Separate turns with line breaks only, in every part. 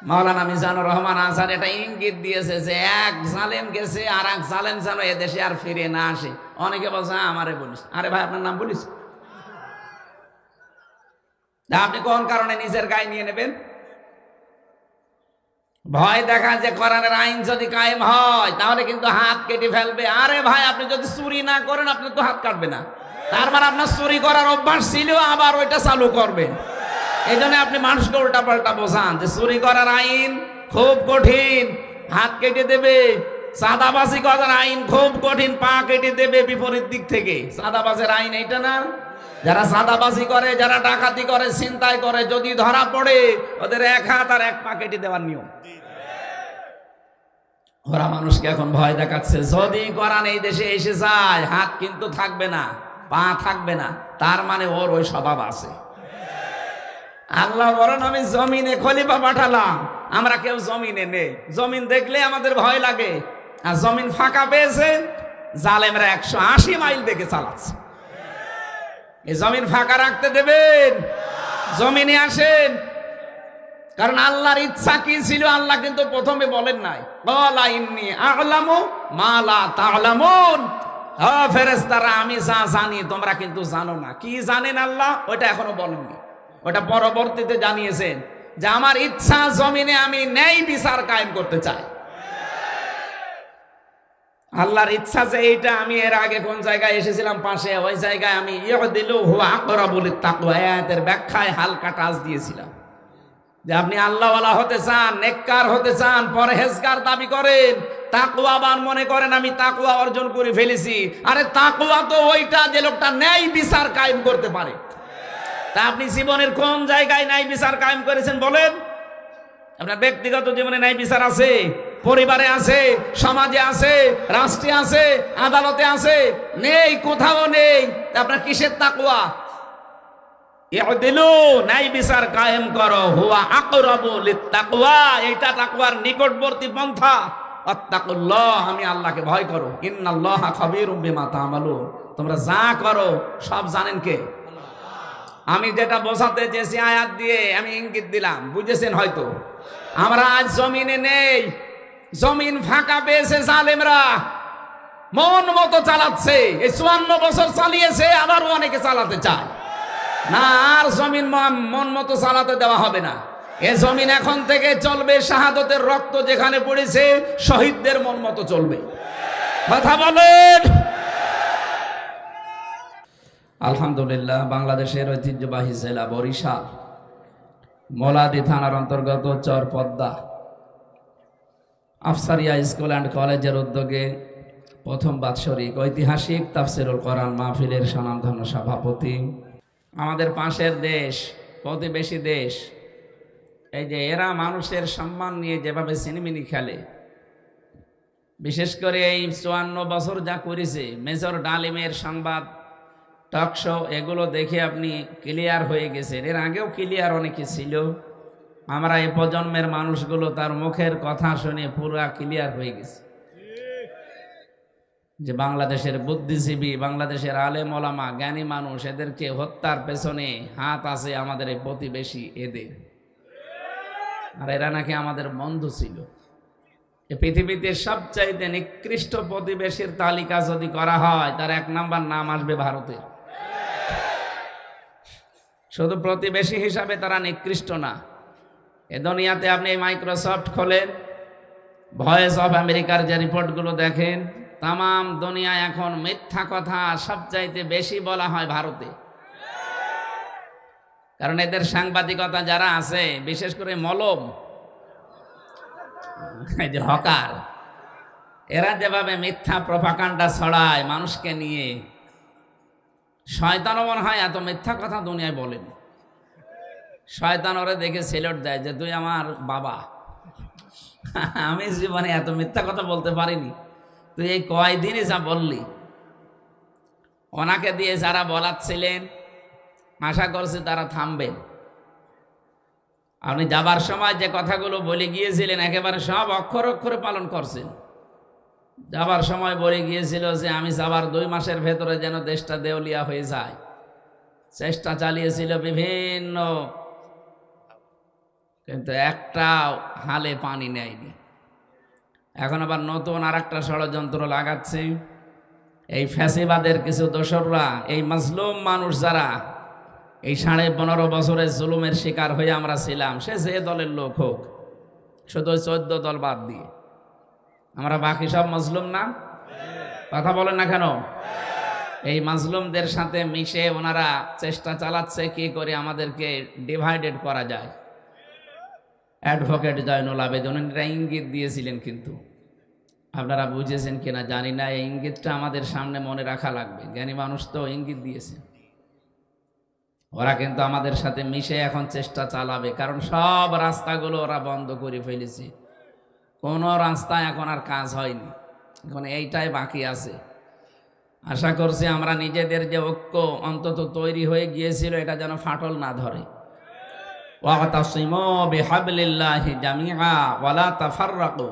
মাওলানা মিজানুর রহমান আজহার এটা ইঙ্গিত দিয়েছে যে এক জালেম গেছে আর এক জালেম যেন এদেশে আর ফিরে না আসে। অনেকে বলছে আমারে বলিস, আরে ভাই আপনার নাম বলিস? আপনি কোন কারণে নিজের গায়ে নিয়ে নেবেন? ভয় দেখা যে কোরআনের আইন যদি কায়েম হয় তাহলে কিন্তু হাত কেটে ফেলবে। আরে ভাই আপনি যদি চুরি না করেন আপনি তো হাত কাটবে না, তার মানে আপনার চুরি করার অভ্যাস ছিল, আবার ওইটা চালু করবেন। এই জন্য আপনি মানুষকে উল্টা পাল্টা বোঝান যে চুরি করার আইন খুব কঠিন, হাত কেটে দেবে। চাঁদাবাজি করার আইন খুব কঠিন, পা কেটে দেবে বিপরীত দিক থেকে। চাঁদাবাজের আইন এইটা না? যারা চাঁদাবাজি করে, যারা ডাকাতি করে, ছিনতাই করে, যদি ধরা পড়ে ওদের এক হাত আর এক পা কেটে দেওয়ার নিয়ম। ওরা মানুষকে এখন ভয় দেখাচ্ছে, যদি কোরআন এই দেশে এসে যায় হাত কিন্তু থাকবে না, পা থাকবে না, তার মানে ওর ওই স্বভাব আছে। আল্লাহ বলেন আমি জমিনে খলিফা পাঠালাম, আমরা কেউ জমিনে নেই। জমিন দেখলে আমাদের ভয় লাগে, আর জমিন ফাঁকা পেয়েছে জালেমরা 180 মাইল দেখে চালাচ্ছে। এই জমিন ফাঁকা রাখতে দেবেন? জমিনে আসেন, কারণ আল্লাহর ইচ্ছা কি ছিল আল্লাহ কিন্তু প্রথমে বলেন নাই, ক্বালা ইন্নী আ'লামু মা লা তা'লামুন। ও ফেরেশতারা আমি যা জানি তোমরা কিন্তু জানো না। কি জানেন আল্লাহ? ওটা এখনো বলেননি, ওটা পরবর্তীতে জানিয়েছেন যে আমার ইচ্ছা জমিনে আমি ন্যায় বিচার কায়েম করতে চাই। আল্লাহর ইচ্ছা যে এইটা, আমি এর আগে কোন জায়গায় এসেছিলাম পাশে, ওই জায়গায় আমি ইয়দিলু হুয়া আকরাবু লিত-তাকওয়া আয়াতের ব্যাখ্যায় হালকা টাচ দিয়েছিলাম যে আপনি আল্লাহওয়ালা হতে চান, নেককার হতে চান, পরহেজগার দাবি করেন, তাকওয়াবান মনে করেন আমি তাকওয়া অর্জন করে ফেলেছি। আরে তাকওয়া তো ওইটা যে লোকটা ন্যায় বিচার কায়েম করতে পারে। তা আপনি জীবনের কোন জায়গায় ন্যায় বিচার কায়েম করেছেন বলেন? আপনার ব্যক্তিগত জীবনে ন্যায় বিচার আছে? পরিবারে আছে, সমাজে আছে, রাষ্ট্রে আছে, আদালতে আছে? নেই, কোথাও নেই। আপনার কিসের তাকওয়া? ইউদিলু, ন্যায় বিচার কায়েম করো, হুয়া আকরাবু লিত-তাকওয়া, এটা তাকওয়ার নিকটবর্তী পন্থা। আত্তাকুল্লাহ, আমি আল্লাহকে ভয় করো। ইন্নাল্লাহা খাবীরুম বিমা তা'মালুন, তোমরা যা করো সব জানেন কে? আমি যেটা বোঝাতে চেয়েছি আয়াত দিয়ে আমি ইঙ্গিত দিলাম, বুঝেছেন হয়তো। আমরা আজ জমিনে নেই, জমিন ফাঁকা পেয়েছে জালেমরা, মন মতো চালাচ্ছে। এই 54 বছর চালিয়েছে, আবারও অনেকে চালাতে চায় না। আর জমিন মন মতো চালাতে দেওয়া হবে না। এ জমিন এখন থেকে চলবে শাহাদতের রক্ত যেখানে পড়েছে, শহীদদের মন মতো চলবে। কথা বলেন। আলহামদুলিল্লাহ, বাংলাদেশের ঐতিহ্যবাহী জেলা বরিশাল মোলাদি থানার অন্তর্গত চরপদ্মা আফসারিয়া স্কুল অ্যান্ড কলেজের উদ্যোগে প্রথম বাৎসরিক ঐতিহাসিক তাফসিরুল কোরআন মাহফিলের স্বনামধন্য সভাপতি, আমাদের পাশের দেশ, প্রতিবেশী দেশ, এই যে এরা মানুষের সম্মান নিয়ে যেভাবে সিনেমিনি খেলে, বিশেষ করে এই 54 বছর যা করেছে মেজর ডালিমের সংবাদ টকশো, এগুলো দেখে আপনি ক্লিয়ার হয়ে গেছেন। এর আগেও ক্লিয়ার অনেকে ছিল, আমরা এই প্রজন্মের মানুষগুলো তার মুখের কথা শুনে পুরা ক্লিয়ার হয়ে গেছে যে বাংলাদেশের বুদ্ধিজীবী, বাংলাদেশের আলেম ওলামা, জ্ঞানী মানুষ, এদেরকে হত্যার পেছনে হাত আছে আমাদের এই প্রতিবেশী এদের। আর এরা নাকি আমাদের বন্ধু ছিল। পৃথিবীতে সবচাইতে নিকৃষ্ট প্রতিবেশীর তালিকা যদি করা হয় তার 1 নাম্বার নাম আসবে ভারতের। শুধু প্রতিবেশী হিসাবে তারা নিকৃষ্ট না, এ দুনিয়াতে আপনি মাইক্রোসফট খোলেন, ভয়েস অফ আমেরিকার যে রিপোর্টগুলো দেখেন, তাম দুনিয়ায় এখন মিথ্যা কথা সবচাইতে বেশি বলা হয় ভারতে। কারণ এদের সাংবাদিকতা যারা আছে, বিশেষ করে মলম, এই যে হকার, এরা যেভাবে মিথ্যা প্রপাগান্ডা ছড়ায় মানুষকে নিয়ে, শয়তানও মনে হয় এত মিথ্যা কথা দুনিয়ায় বলেন। শয়তান ওরে দেখে সেলট দেয় যে তুই আমার বাবা, আমি জীবনে এত মিথ্যা কথা বলতে পারিনি, তুই এই কয়দিনই যা বললি। ওনাকে দিয়ে যারা বলাচ্ছিলেন আশা করছি তারা থামবেন। আপনি যাবার সময় যে কথাগুলো বলে গিয়েছিলেন একেবারে সব অক্ষরে অক্ষরে পালন করছেন। যাবার সময় বলে গিয়েছিল যে আমি যাবার 2 মাসের ভেতরে যেন দেশটা দেউলিয়া হয়ে যায়। চেষ্টা চালিয়েছিল বিভিন্ন কিন্তু একটা হালে পানি নেয়নি। এখন আবার নতুন আর একটা ষড়যন্ত্র লাগাচ্ছে। এই ফ্যাসিবাদের কিছু দোসররা, এই মাজলুম মানুষ যারা এই 15.5 বছরের জুলুমের শিকার হয়ে আমরা ছিলাম, সে যে দলের লোক হোক, শুধু 14 দল বাদ দিয়ে আমরা বাকি সব মাজলুম না? কথা বলেন না কেন? এই মাজলুমদের সাথে মিশে ওনারা চেষ্টা চালাচ্ছে কি করে আমাদেরকে ডিভাইডেড করা যায়। অ্যাডভোকেট জয়নুল আবেদিন এটা ইঙ্গিত দিয়েছিলেন, কিন্তু আপনারা বুঝেছেন কিনা জানি না। এই ইঙ্গিতটা আমাদের সামনে মনে রাখা লাগবে। জ্ঞানী মানুষ তো ইঙ্গিত দিয়েছে। ওরা কিন্তু আমাদের সাথে মিশে এখন চেষ্টা চালাবে, কারণ সব রাস্তাগুলো ওরা বন্ধ করে ফেলেছে। কোনো রাস্তা এখন আর কাজ হয়নি, এখন এইটাই বাকি আছে। আশা করছি আমরা নিজেদের যে ঐক্য অন্তত তৈরি হয়ে গিয়েছিল, এটা যেন ফাটল না ধরে। ওয়াতাসিমু বিহাবলিল্লাহি জামিআ ওয়ালা তাফাররাকু,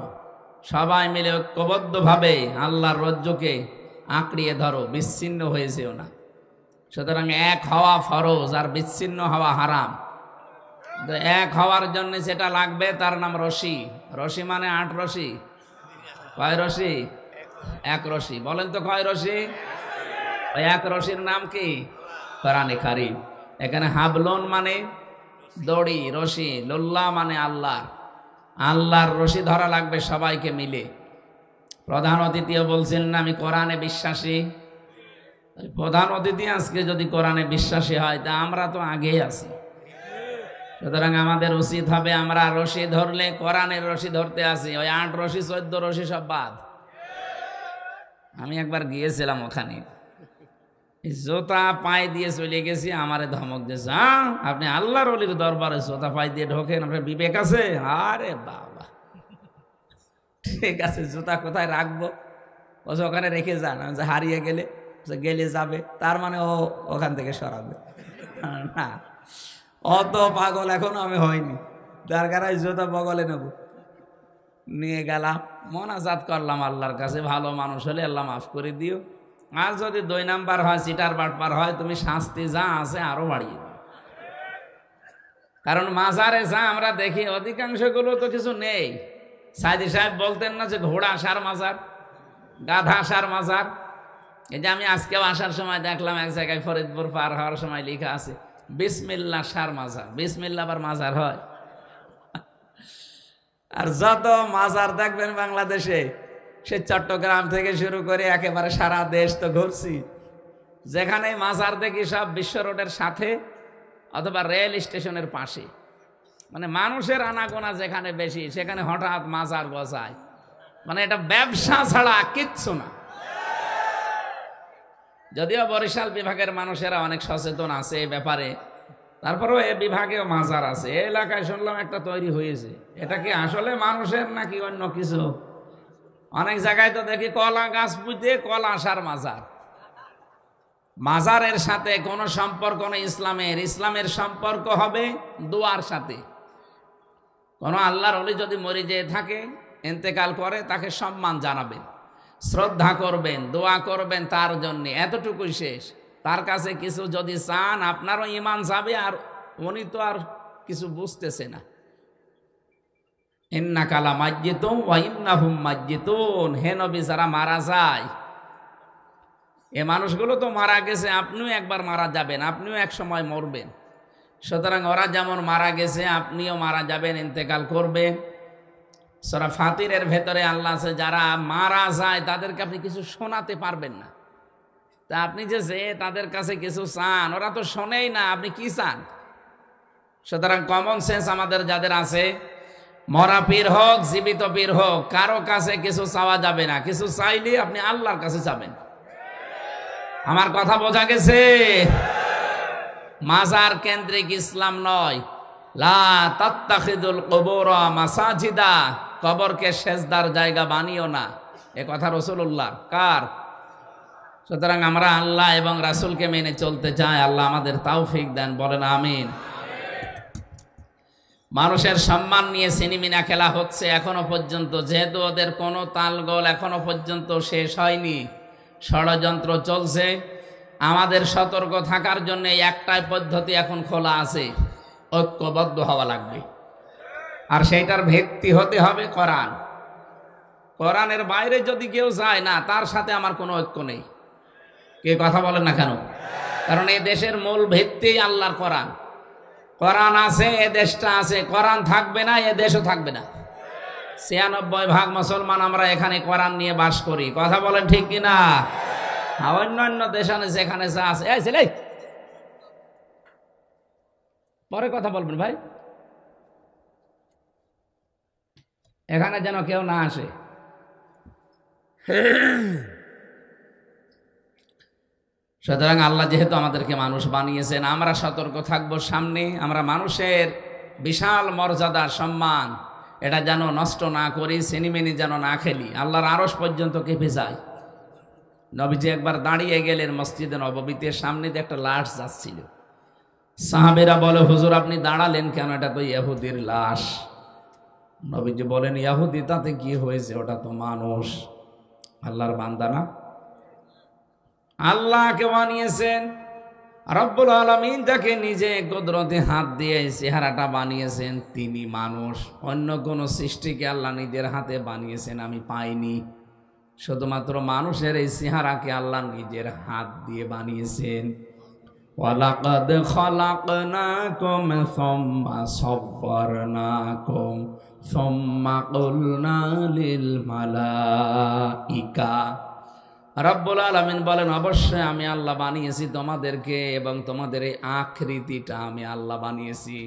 সবাই মিলে ঐক্যবদ্ধভাবে আল্লাহর রজ্জুকে আঁকড়িয়ে ধরো, বিচ্ছিন্ন হয়ে যেও না। সুতরাং এক হওয়া ফরজ, আর বিচ্ছিন্ন হওয়া হারাম। এক হওয়ার জন্য যেটা লাগবে তার নাম রশি। রশি মানে 8 রশি। কয় রশি? 1 রশি। বলেন তো কয় রশি? ওই 1 রশির নাম কি? কোরআনে কারীম। এখানে হাবলুন মানে দড়ি, রশি, লুল্লাহ মানে আল্লাহ। আল্লাহর রশি ধরা লাগবে সবাইকে মিলে। প্রধান অতিথিও বলছিলেন আমি কোরআনে বিশ্বাসী। প্রধান অতিথি আজকে যদি কোরআনে বিশ্বাসী হয়, তা আমরা তো আগেই আছি। সুতরাং আমাদের উচিত হবে আমরা রশি ধরলে কোরআনের রশি ধরতে আসি। ওই 8 রশি 14 রশি সব বাদ। আমি একবার গিয়েছিলাম ওখানে, জোতা পায়ে দিয়ে চলে গেছি, আমারে ধমক দিয়েছে, আপনি আল্লাহর ওলির দরবারে জোতা পায়ে দিয়ে ঢোকেন, আপনার বিবেক আছে? আরে বাবা, ঠিক আছে, জুতা কোথায় রাখবো? ও ওখানে রেখে যান, যে হারিয়ে গেলে গেলে যাবে, তার মানে ও ওখান থেকে সরাবে না। অত পাগল এখনো আমি হয়নি, দরকার হয় জুতা বগলে নেব। নিয়ে গেলাম, মোনাজাত করলাম আল্লাহর কাছে, ভালো মানুষ হলে আল্লাহ মাফ করে দিও, আর যদি 2 নাম্বার হয়, চিটার বাটপার হয়, তুমি শাস্তি যা আছে আরো বাড়িয়ে দাও। কারণ মাজারে যা আমরা দেখি অধিকাংশগুলো তো কিছু নেই। সাইদি সাহেব বলতেন না যে ঘোড়া আসার মাজার, গাধা আসার মাজার। এই যে আমি আজকেও আসার সময় দেখলাম এক জায়গায় ফরিদপুর পার হওয়ার সময় লেখা আছে বিসমিল্লাহ সার মাজার। বিসমিল্লাহ আবার মাজার হয়? আর যত মাজার দেখবেন বাংলাদেশে, সে চট্টগ্রাম থেকে শুরু করে একেবারে সারা দেশ তো ঘুরছি, যেখানে মাজার দেখি সব বিশ্ব রোডের সাথে অথবা রেল স্টেশনের পাশে। মানে মানুষের আনাগোনা যেখানে বেশি, সেখানে হঠাৎ মাজার বসায়। মানে এটা ব্যবসা ছাড়া কিচ্ছু না। যদিও বরিশাল বিভাগের মানুষেরা অনেক সচেতন আছে এই ব্যাপারে, তারপরেও এ বিভাগেও মাজার আছে। এই এলাকায় শুনলাম একটা তৈরি হয়েছে। এটা কি আসলে মানুষের নাকি অন্য কিছু? অনেক জায়গায় তো দেখি কলা গাছ পুঁতে কলা আসার মাজার। মাজারের সাথে কোনো সম্পর্ক নেই ইসলামের। ইসলামের সম্পর্ক হবে দোয়ার সাথে। কোনো আল্লাহর ওলি যদি মরে যেয়ে থাকে, ইন্তেকাল করে, তাকে সম্মান জানাবেন, শ্রদ্ধা করবেন, দোয়া করবেন তার জন্যে, এতটুকুই শেষ। তার কাছে কিছু যদি চান, আপনারও ঈমান যাবে, আর উনি তো আর কিছু বুঝতেছে না। ইন্নাকা লামাইয়্যিতুন ওয়া ইন্নাহুম মাইয়্যিতুন। হে নবী, যারা মারা যায়, এ মানুষগুলো তো মারা গেছে, আপনিও একবার মারা যাবেন, আপনিও এক সময় মরবেন। সুতরাং ওরা যেমন মারা গেছে, আপনিও মারা যাবেন, ইন্তেকাল করবেন। সূরা ফাতিরের ভেতরে আল্লাহ আছে, যারা মারা যায় তাদেরকে আপনি কিছু শোনাতে পারবেন না। তা আপনি যে তাদের কাছে কিছু চান, ওরা তো শোনেই না, আপনি কি চান? সুতরাং কমন সেন্স আমাদের যাদের আছে, মরা পীর হোক জীবিত পীর হোক, কারো কাছে কিছু চাওয়া যাবে না। কিছু চাইলে আপনি আল্লাহর কাছে যাবেন। আমার কথা বোঝা গেছে? মাজার কেন্দ্রিক ইসলাম নয়। লা তাত্তাখিদুল কুবুর মাসাজিদা, কবরকে সেজদার জায়গা বানিও না, এ কথা রাসূলুল্লাহ। কার? সুতরাং আমরা আল্লাহ এবং রাসূলকে মেনে চলতে চাই। আল্লাহ আমাদের তৌফিক দেন, বলেন আমিন। মানুষের সম্মান নিয়ে সিনেমিনা খেলা হচ্ছে এখনো পর্যন্ত, যেহেতু ওদের কোনো তালগোল এখনো পর্যন্ত শেষ হয়নি, ষড়যন্ত্র চলছে। আমাদের সতর্ক থাকার জন্য একটাই পদ্ধতি এখন খোলা আছে, ঐক্যবদ্ধ হওয়া লাগবে। আর সেইটার ভিত্তি হতে হবে কোরআন। কোরআনের বাইরে যদি কেউ যায় না, তার সাথে আমার কোনো ঐক্য নেই। কে কথা বলেন না কেন? কারণ এই দেশের মূল ভিত্তি আল্লাহর কোরআন। কোরআন আছে, এ দেশটা আছে। কোরআন থাকবে না, এ দেশও থাকবে না। ৯৬% মুসলমান আমরা এখানে কোরআন নিয়ে বাস করি। কথা বলেন ঠিক কিনা? অন্যান্য দেশ যেখানে যা আছে, এই ছেলে পরে কথা বলবেন ভাই, এখানে যেন কেউ না আসে। সুতরাং আল্লাহ যেহেতু আমাদেরকে মানুষ বানিয়েছেন, আমরা সতর্ক থাকব সামনে। আমরা মানুষের বিশাল মর্যাদা সম্মান এটা যেন নষ্ট না করি, সিনেমিনি যেন না খেলি। আল্লাহর আরশ পর্যন্ত কেঁপে যায়। নবীজি একবার দাঁড়িয়ে গেলেন মসজিদে নববীতে, সামনে দিয়ে একটা লাশ যাচ্ছিল। সাহাবেরা বলে, হুজুর আপনি দাঁড়ালেন কেন? এটা তো ইহুদির লাশ। নবীজি বলেন, ইহুদি তাতে কি হয়েছে? ওটা তো মানুষ, আল্লাহর বান্দা না? আল্লাহকে বানিয়েছেন রব্বুল আলামিন, যাকে নিজে কুদরতে হাত দিয়ে চেহারাটা বানিয়েছেন, তিনি মানুষ। অন্য কোন সৃষ্টিকে আল্লাহ নিজের হাতে বানিয়েছেন আমি পাইনি। শুধুমাত্র মানুষের এই চেহারাকে আল্লাহ নিজের হাত দিয়ে বানিয়েছেন। ওয়ালাকাদ খালাকনাকুম সুম্মা সাব্বারনাকুম সুম্মা কুলনা লিল মালাইকা। রব্বুল আলামিন বলেন, অবশ্যই আমি আল্লাহ বানিয়েছি তোমাদেরকে, এবং তোমাদের এই আকৃতিটা আমি আল্লাহ বানিয়েছি।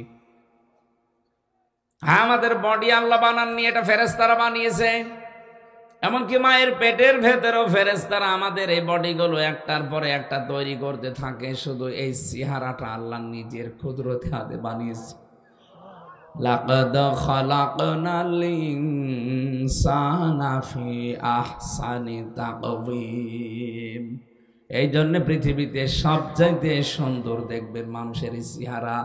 আমাদের বডি আল্লাহ বানাননি, এটা ফেরেশতারা বানিয়েছে। এমনকি মায়ের পেটের ভেতরেও ফেরেশতারা আমাদের এই বডিগুলো একটার পরে একটা তৈরি করতে থাকে। শুধু এই চেহারাটা আল্লাহ নিজের কুদরতে হাতে বানিয়েছে। লাকাদ খালাকনাল ইনসানা ফি আহসানি তাকওয়িম। এই জন্য পৃথিবীতে সবচাইতে সুন্দর দেখবেন মানুষের চেহারা।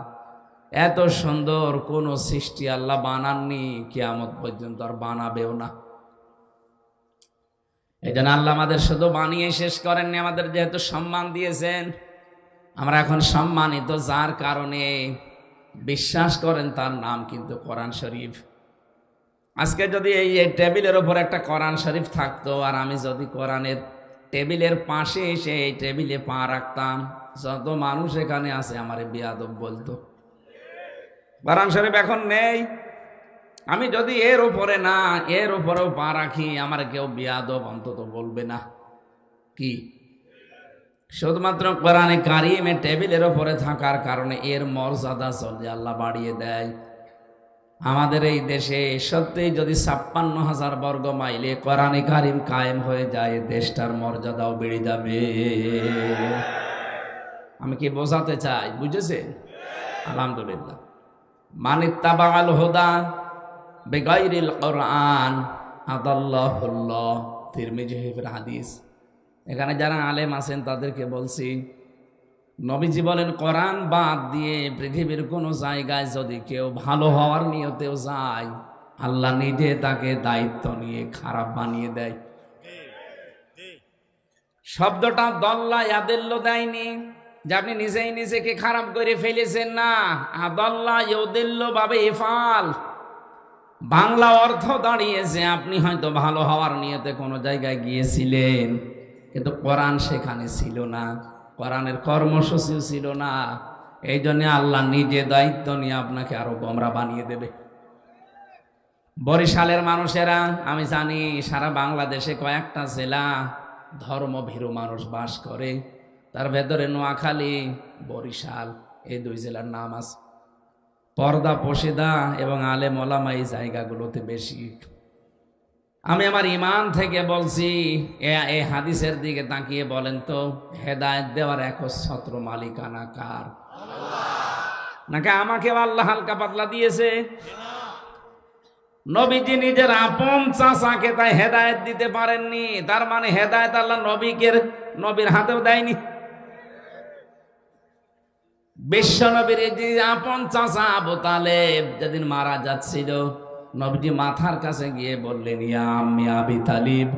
এত সুন্দর কোন সৃষ্টি আল্লাহ বানাননি, কিয়ামত পর্যন্ত আর বানাবেও না। এই জন্য আল্লাহ আমাদের শুধু বানিয়ে শেষ করেননি, আমাদের যেহেতু সম্মান দিয়েছেন, আমরা এখন সম্মানিত। যার কারণে বিশ্বাস করেন তার নাম কিন্তু কোরআন শরীফ। আজকে যদি এই টেবিলের ওপর একটা কোরআন শরীফ থাকতো, আর আমি যদি কোরআনের টেবিলের পাশে এসে এই টেবিলে পা রাখতাম, যত মানুষ এখানে আছে আমার বেয়াদব বলতো। কোরআন শরীফ এখন নেই, আমি যদি এর উপরে না এর উপরেও পা রাখি, আমার কেউ বেয়াদব অন্তত বলবে না। কি? শুধুমাত্র কোরআনে কারিমে টেবিলের উপরে থাকার কারণে এর মর্যাদা চলে আল্লাহ বাড়িয়ে দেয়। আমাদের এই দেশে সত্যিই যদি ৫৬,০০০ বর্গ মাইলে কোরআনে কারিম কায়েম হয়ে যায়, দেশটার মর্যাদাও বেড়ে যাবে। আমি কি বোঝাতে চাই? বুঝেছেন? আলহামদুলিল্লাহ। মানিত্তাবাআল হুদা বিগাইরিল কোরআন আদাল্লাহুল্লাহ। তিরমিজি শরীফের হাদিস। এখানে যারা আলেম আছেন তাদেরকে বলছি, নবীজি বলেন, কোরআন বাদ দিয়ে পৃথিবীর কোনো জায়গায় যদি কেউ ভালো হওয়ার নিয়তেও যায়, আল্লাহ নিজে তাকে দায়িত্ব নিয়ে খারাপ বানিয়ে দেয়। শব্দটা দল্লা ইয়াদিল্লু দেয়নি যে আপনি নিজেই নিজেকে খারাপ করে ফেলেছেন, না। আদাল্লা ইউদিল্লু বাবে ইফাল। বাংলা অর্থ দাঁড়িয়েছে, আপনি হয়তো ভালো হওয়ার নিয়তে কোনো জায়গায় গিয়েছিলেন, কিন্তু কোরআন সেখানে ছিল না, কোরআনের কর্মসূচিও ছিল না। এই জন্য আল্লাহ নিজে দায়িত্ব নিয়ে আপনাকে আরো গোমরা বানিয়ে দেবে। বরিশালের মানুষেরা, আমি জানি সারা বাংলাদেশে কয়েকটা জেলা ধর্মভীরু মানুষ বাস করে, তার ভেতরে নোয়াখালী, বরিশাল, এই দুই জেলার নাম আছে। পর্দা পশিদা এবং আলেম ওলামা এই জায়গাগুলোতে বেশি। আমি আমার ইমান থেকে বলছি, এই হাদিসের দিকে তাকিয়ে বলেন তো, হেদায়েত দেওয়ার একচ্ছত্র মালিকানা কার? নাকি আমাকে আল্লাহ হালকা পাতলা দিয়েছে? নবীজি নিজের আপন চাচাকে তাই হেদায়েত দিতে পারেননি, তার মানে হেদায়েত আল্লাহ নবীর হাতেও দেয়নি। বিশ্ব নবীর যে আপন চাচা আবু তালেব যেদিন মারা যাচ্ছিল, নবীজি মাথার কাছে গিয়ে বললেন, ইয়া আম্মি আবি তালিব,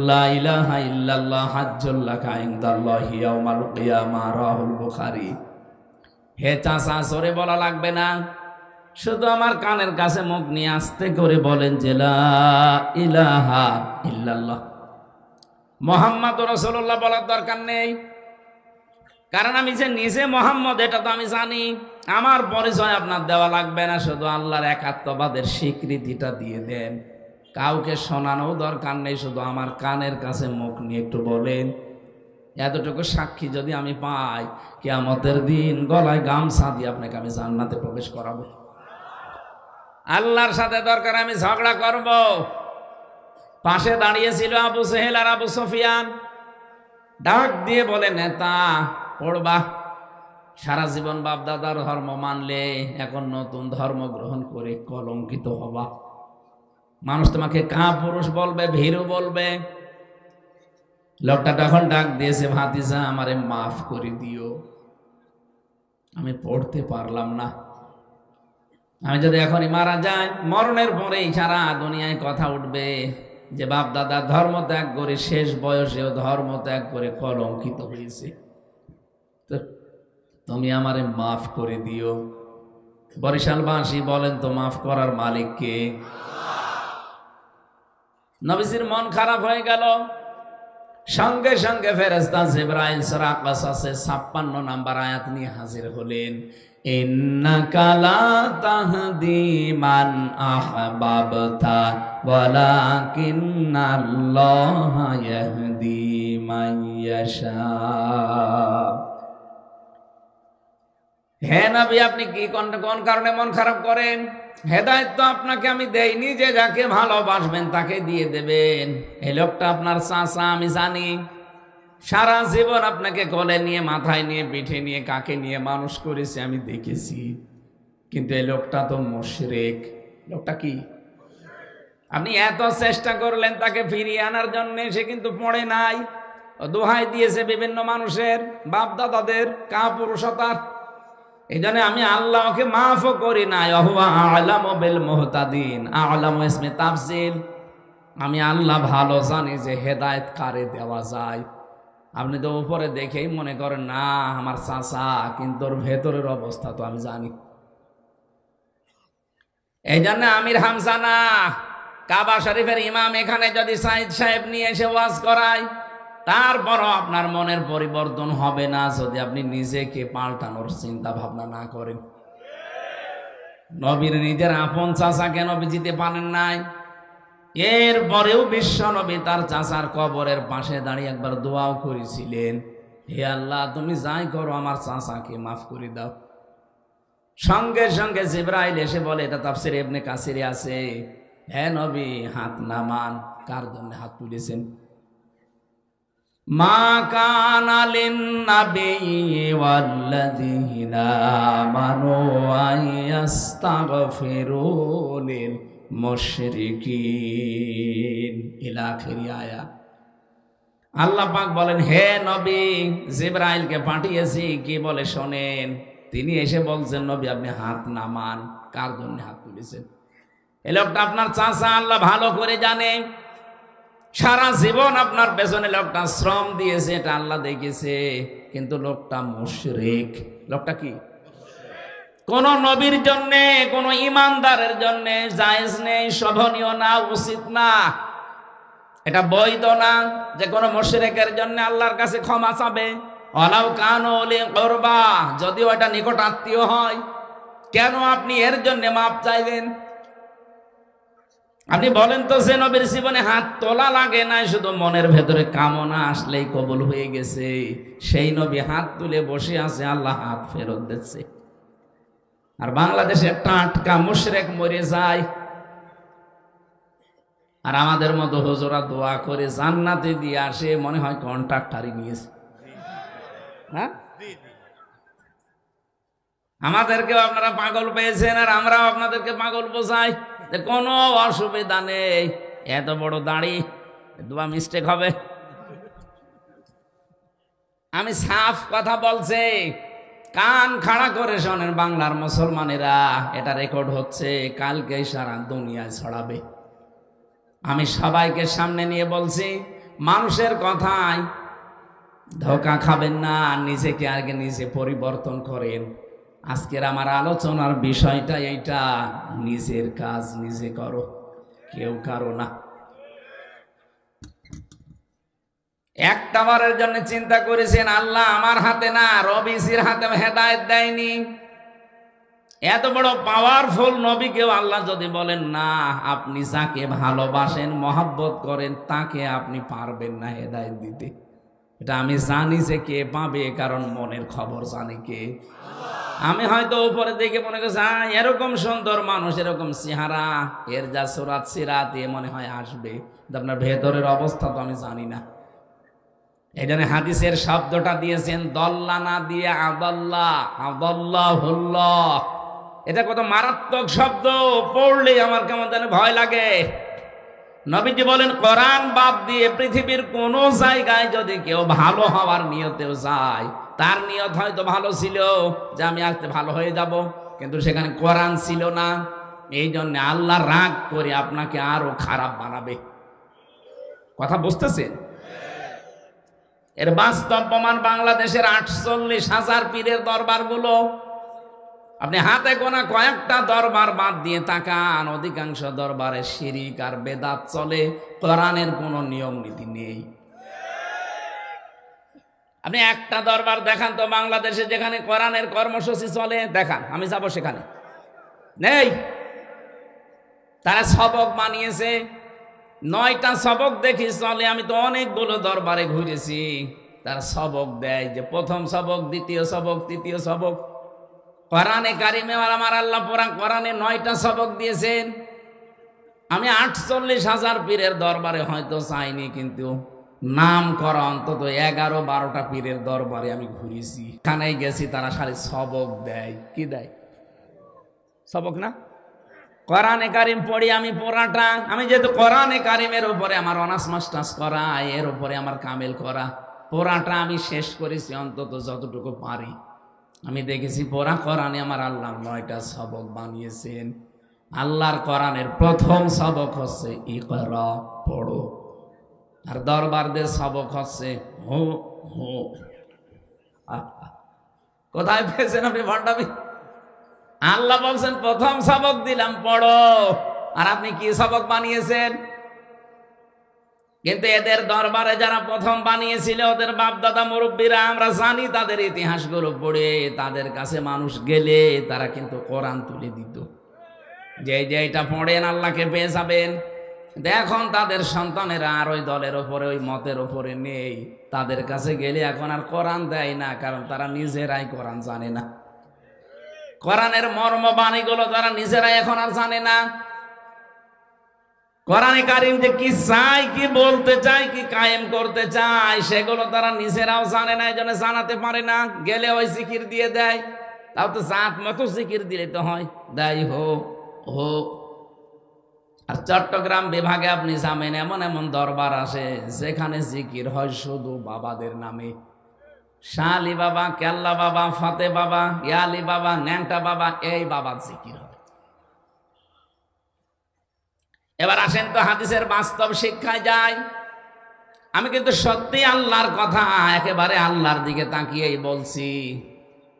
লা ইলাহা ইল্লাল্লাহ হাজ্জুল লাকা ইনদাল্লাহি ইয়াউমাল কিয়ামাহ, রাহুল বুখারী। হে চাচা, সরে বলা লাগবে না, শুধু আমার কানের কাছে মুখ নিয়ে আস্তে করে বলেন যে লা ইলাহা ইল্লাল্লাহ, মুহাম্মাদুর রাসূলুল্লাহ বলার দরকার নেই। কারণ আমি যে নিজে মোহাম্মদ এটা তো আমি জানি, আমার পরিচয় আপনার দেওয়া লাগবে না, শুধু আল্লাহর একাত্মবাদের স্বীকৃতিটা দিয়ে দেন। কাউকে শোনানো দরকার নেই, শুধু আমার কানের কাছে মুখ নিয়ে একটু বলেন। এতটুকু সাক্ষী যদি আমি পাই, কিয়ামতের দিন গলায় গামছা দিয়ে আপনাকে আমি জান্নাতে প্রবেশ করাবো। আল্লাহর সাথে দরকার আমি ঝগড়া করব। পাশে দাঁড়িয়েছিল আবু সেহেল আর আবু সুফিয়ান, ডাক দিয়ে বলে, নেতা পড়বা, সারা জীবন বাপ দাদার ধর্ম মানলে এখন নতুন ধর্ম গ্রহণ করে কলঙ্কিত হবা। মানুষ তোমাকে কাপুরুষ বলবে, ভীরু বলবে। লোকটা তখন ডাক দিয়েছে, ভাতিজা আমারে মাফ করে দিও, আমি পড়তে পারলাম না। আমি যদি এখনই মারা যাই, মরণের পরেই সারা দুনিয়ায় কথা উঠবে যে বাপ দাদা ধর্ম ত্যাগ করে শেষ বয়সেও ধর্ম ত্যাগ করে কলঙ্কিত হয়েছে। তুমি আমারে মাফ করে দিও। বরিশালবাসী বলেন তো, মাফ করার মালিক কে? নবীজির মন খারাপ হয়ে গেল। সঙ্গে সঙ্গে ফেরেশতা জিবরাইল সূরা কাসাসের 56 নম্বর আয়াত নিয়ে হাজির হলেন। ইন্নাকা লা তাহদি মান আহবাবতা ওয়ালাকিন্নাল্লাহা ইয়াহদি মান ইয়াশা। হে নবী, আপনি কি কোন কারণে মন খারাপ করেন? হেদায়েত তো আপনাকে আমি দেইনি যে যাকে ভালোবাসবেন তাকে দিয়ে দেবেন। এই লোকটা আপনার চাচা, আমি জানি। সারা জীবন আপনাকে কোলে নিয়ে, মাথায় নিয়ে, পিঠে নিয়ে, কাকে নিয়ে মানুষ করেছে আমি দেখেছি। কিন্তু এই লোকটা তো মুশরিক। লোকটা কি? আপনি এত চেষ্টা করলেন তাকে ফিরিয়ে আনার জন্য, সে কিন্তু পড়ে নাই। দোহাই দিয়েছে বিভিন্ন মানুষের, বাপ দাদাদের কাপুরুষতার। এই জন্য আমি আল্লাহকে মাফও করি নাই। ওয়া আ'লামু বিল মুহতাদিন, আ'লামু ইসমে তাফসিল। আমি আল্লাহ ভালো জানি যে হেদায়েত কারে দেওয়া যায়। আপনি তো উপরে দেখেই মনে করেন না আমার চাচা, কিন্তু ওর ভেতরের অবস্থা তো আমি জানি। এই জন্য আমির হামজা না, কাবা শরীফের ইমাম এখানে যদি সাইদ সাহেব নিয়ে এসে ওয়াজ করায়, তারপরও আপনার মনের পরিবর্তন হবে না যদি আপনি নিজেকে পাল্টানোর চিন্তা ভাবনা না করেন। নবীর নিজের আপন চাচা কেন বুঝিতে পারেন নাই? এরপরেও বিশ্ব নবী তার চাচার কবরের পাশে দাঁড়িয়ে একবার দোয়াও করেছিলেন, হে আল্লাহ তুমি যাই করো আমার চাচাকে মাফ করে দাও। সঙ্গে সঙ্গে জিবরাইল এসে বলে, এটা তাফসীরে ইবনে কাসিরে আছে, হে নবী হাত নামান। কার জন্য হাত তুলেছেন? মা কানা লিন-নাবিয়্যি ওয়াল্লাযীনা আমানু আইয়াস্তাগফিরু লিল মুশরিকিন ইলা আখিরি আয়াত। আল্লাহ পাক বলেন, হে নবী, জিবরাইলকে পাঠিয়েছি, কি বলে শোনেন। তিনি এসে বলছেন, নবী আপনি হাত নামান। কার জন্য হাত তুলেছেন? এই লোকটা আপনার চাচা, আল্লাহ ভালো করে জানে। সারা জীবন আপনার পেছনে লোকটা শ্রম দিয়েছে, এটা আল্লাহ দেখেছে। কিন্তু লোকটা মুশরিক। লোকটা কি? কোন নবীর জন্য, কোন ইমানদারের জন্য জায়েজ নেই, শোভনীয় না, উচিত না, এটা বৈধ না যে কোনো মুশরিকের জন্য আল্লাহর কাছে ক্ষমা চাবে। ওয়ালাউ কানু উলি কুরবা, যদিও এটা নিকট আত্মীয় হয়। কেন আপনি এর জন্য মাপ চাইলেন? আপনি বলেন তো, যে নবীর জীবনে হাত তোলা লাগে নাই, শুধু মনের ভেতরে কামনা আসলেই কবুল হয়ে গেছে, সেই নবী হাত তুলে বসে আছে, আল্লাহ হাত ফেরত দিচ্ছে। আর বাংলাদেশে টাটকা মুশরিক মরে যায়, আর আমাদের মতো হুজুরা দোয়া করে জান্নাতে দিয়ে আসে, মনে হয় কন্ট্রাক্টারই নিয়েছে। হ্যাঁ, আমাদেরকেও আপনারা পাগল পেয়েছেন, আর আমরাও আপনাদেরকে পাগল বোঝাই যে কোনো অসুবিধা নেই, এত বড় দাড়ি, দোয়া মিস্টেক হবে। আমি সাফ কথা বলছি, কান খাড়া করে শোনেন বাংলার মুসলমানেরা, এটা রেকর্ড হচ্ছে, কালকে সারা দুনিয়ায় ছড়াবে। আমি সবাইকে সামনে নিয়ে বলছি, মানুষের কথায় ধোকা খাবেন না, নিজেকে আগে নিজে পরিবর্তন করেন। আজকের আমার আলোচনার বিষয়টা এইটা, নিজের কাজ নিজে করো, কেউ কারো না। একটা বারের জন্য চিন্তা করেছেন আল্লাহ আমার হাতে না, রবিসির হাতে হেদায়েত দেয়নি? এত বড় পাওয়ারফুল নবীকেও আল্লাহ যদি বলেন না, আপনি যাকে ভালোবাসেন মহব্বত করেন তাকে আপনি পারবেন না হেদায়েত দিতে। এটা আমি জানি যে কে পাবে, কারণ মনের খবর জানি কে। আমি হয়তো উপরে দেখে মনে করছি এরকম সুন্দর মানুষ, এরকম চেহারা, এর যা সুরাত সিরাত, এ মনে হয় আসবে, আপনার ভেতরের অবস্থা তো আমি জানি না। এই জন্য হাদিসের শব্দটা দিয়েছেন দল্লা না দিয়ে আদাল্লাহ, আদাল্লাহুল্লাহ। এটা কত মারাত্মক শব্দ, পড়লে আমার কেমন যেন ভয় লাগে। নবীজি বলেন কোরআন বাদ দিয়ে পৃথিবীর কোন জায়গায় যদি কেউ ভালো হওয়ার নিয়তেও যায়, তার নিয়ত হয়তো ভালো ছিল যে আমি আজকে ভালো হয়ে যাব, কিন্তু সেখানে কোরআন ছিল না। এই জন্য আল্লাহ রাগ করে আপনাকে আরো খারাপ বানাবে। কথা বুঝতেছেন? এর বাস্তব প্রমাণ বাংলাদেশের 48,000 পীরের দরবারগুলো। আপনি হাতে গোনা কয়েকটা দরবার বাদ দিয়ে তাকান, অধিকাংশ দরবারে শিরিক আর বেদাত চলে, কোরআনের কোনো নিয়ম নীতি নেই। আপনি একটা দরবার দেখান তো বাংলাদেশে যেখানে কোরআনের কর্মসূচি চলে, দেখান, আমি যাব সেখানে। নেই। তারা সবক বানিয়েছে, 9টা সবক দেখি চলে। আমি তো অনেকগুলো দরবারে ঘুরেছি, তারা সবক দেয় যে প্রথম সবক, দ্বিতীয় সবক, তৃতীয় সবক। কোরআনে কারিমে আমার আল্লাহ কোরআনে 9টা সবক দিয়েছেন। আমি 48,000 পীরের দরবারে হয়তো চাইনি, কিন্তু নাম করা অন্তত 11-12টা পীরের দরবারে আমি ঘুরেছি। এখানে গেছি, তারা খালি সবক দেয়। কি দেয়? সবক না? কোরআনে কারিম পড়ি আমি পড়াটা, আমি যেহেতু কোরআনে কারিমের উপরে আমার অনার্স মাস্টার্স করা, এর উপরে আমার কামেল করা, পড়াটা আমি শেষ করেছি অন্তত যতটুকু পারি। আমি দেখেছি পড়া কোরআনে আমার আল্লাহ 9টা সবক বানিয়েছেন। আল্লাহর কোরআনের প্রথম সবক হচ্ছে ইকরা, পড়ো। আর দরবারদের সবক হচ্ছে হো হো। কোথায় পেয়েছেন আপনি ভণ্ডামি? আল্লাহ বলছেন প্রথম সবক দিলাম পড়ো, আর আপনি কি সবক বানিয়েছেন? কিন্তু এদের দরবারে যারা প্রথম বানিয়েছিল, ওদের বাপ দাদা মুরব্বীরা, আমরা জানি তাদের ইতিহাসগুলো পড়ে, তাদের কাছে মানুষ গেলে তারা কিন্তু কোরআন তুলে দিত, যে এটা পড়েন আল্লাহকে পেয়ে যাবেন। এখন তাদের সন্তানেরা আর ওই দলের ওপরে, ওই মতের ওপরে নেই। তাদের কাছে গেলে এখন আর কোরআন দেয় না, কারণ তারা নিজেরাই কোরআন জানে না। কোরআনের মর্ম বাণীগুলো তারা নিজেরাই এখন আর জানে না। কোরআনে কারিম যে কি চাই, কি বলতে চাই, কি কায়েম করতে চাই, সেগুলো তারা নিজেরাও জানে না, এই জন্য জানাতে পারে না। গেলে ওই জিকির দিয়ে দেয়, তাও তো জাত মতো জিকির দিলে তো হয়, দেয় হো হো। আর চট্টগ্রাম বিভাগে আপনি যাবেন, এমন এমন দরবার আসে যেখানে জিকির হয় শুধু বাবাদের নামে। শাহ আলী বাবা, কেল্লা বাবা, ফাতে বাবা, ইয়ালি বাবা, ন্যাংটা বাবা, এই বাবার জিকির হয়। এবার আসেন তো হাদিসের বাস্তব শিক্ষায় যাই। আমি কিন্তু সত্যি আল্লাহর কথা একেবারে আল্লাহর দিকে তাকিয়েই বলছি।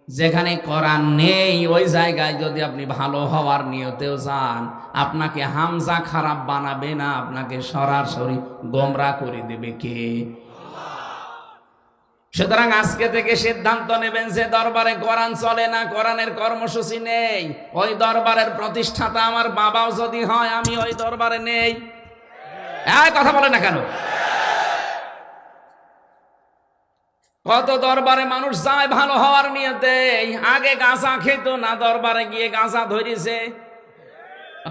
যেখানে কোরআন নেই ওই জায়গায় যদি আপনি ভালো হওয়ার নিয়তেও যান, আপনাকে হামজা খারাপ বানাবে না, আপনাকে সরাসরি গোমরাহ করে দেবে কে? সুতরাং আজকে থেকে সিদ্ধান্ত নেবেন যে দরবারে কোরআন চলে না, কোরআনের কর্মসূচি নেই, ওই দরবারের প্রতিষ্ঠাতা আমার বাবাও যদি হয়, আমি ওই দরবারে নেই। কথা বলে না কেন? কত দরবারে মানুষ যায় ভালো হওয়ার নিয়তে, আগে গাঁজা খেত না, দরবারে গিয়ে গাঁজা ধরেছে।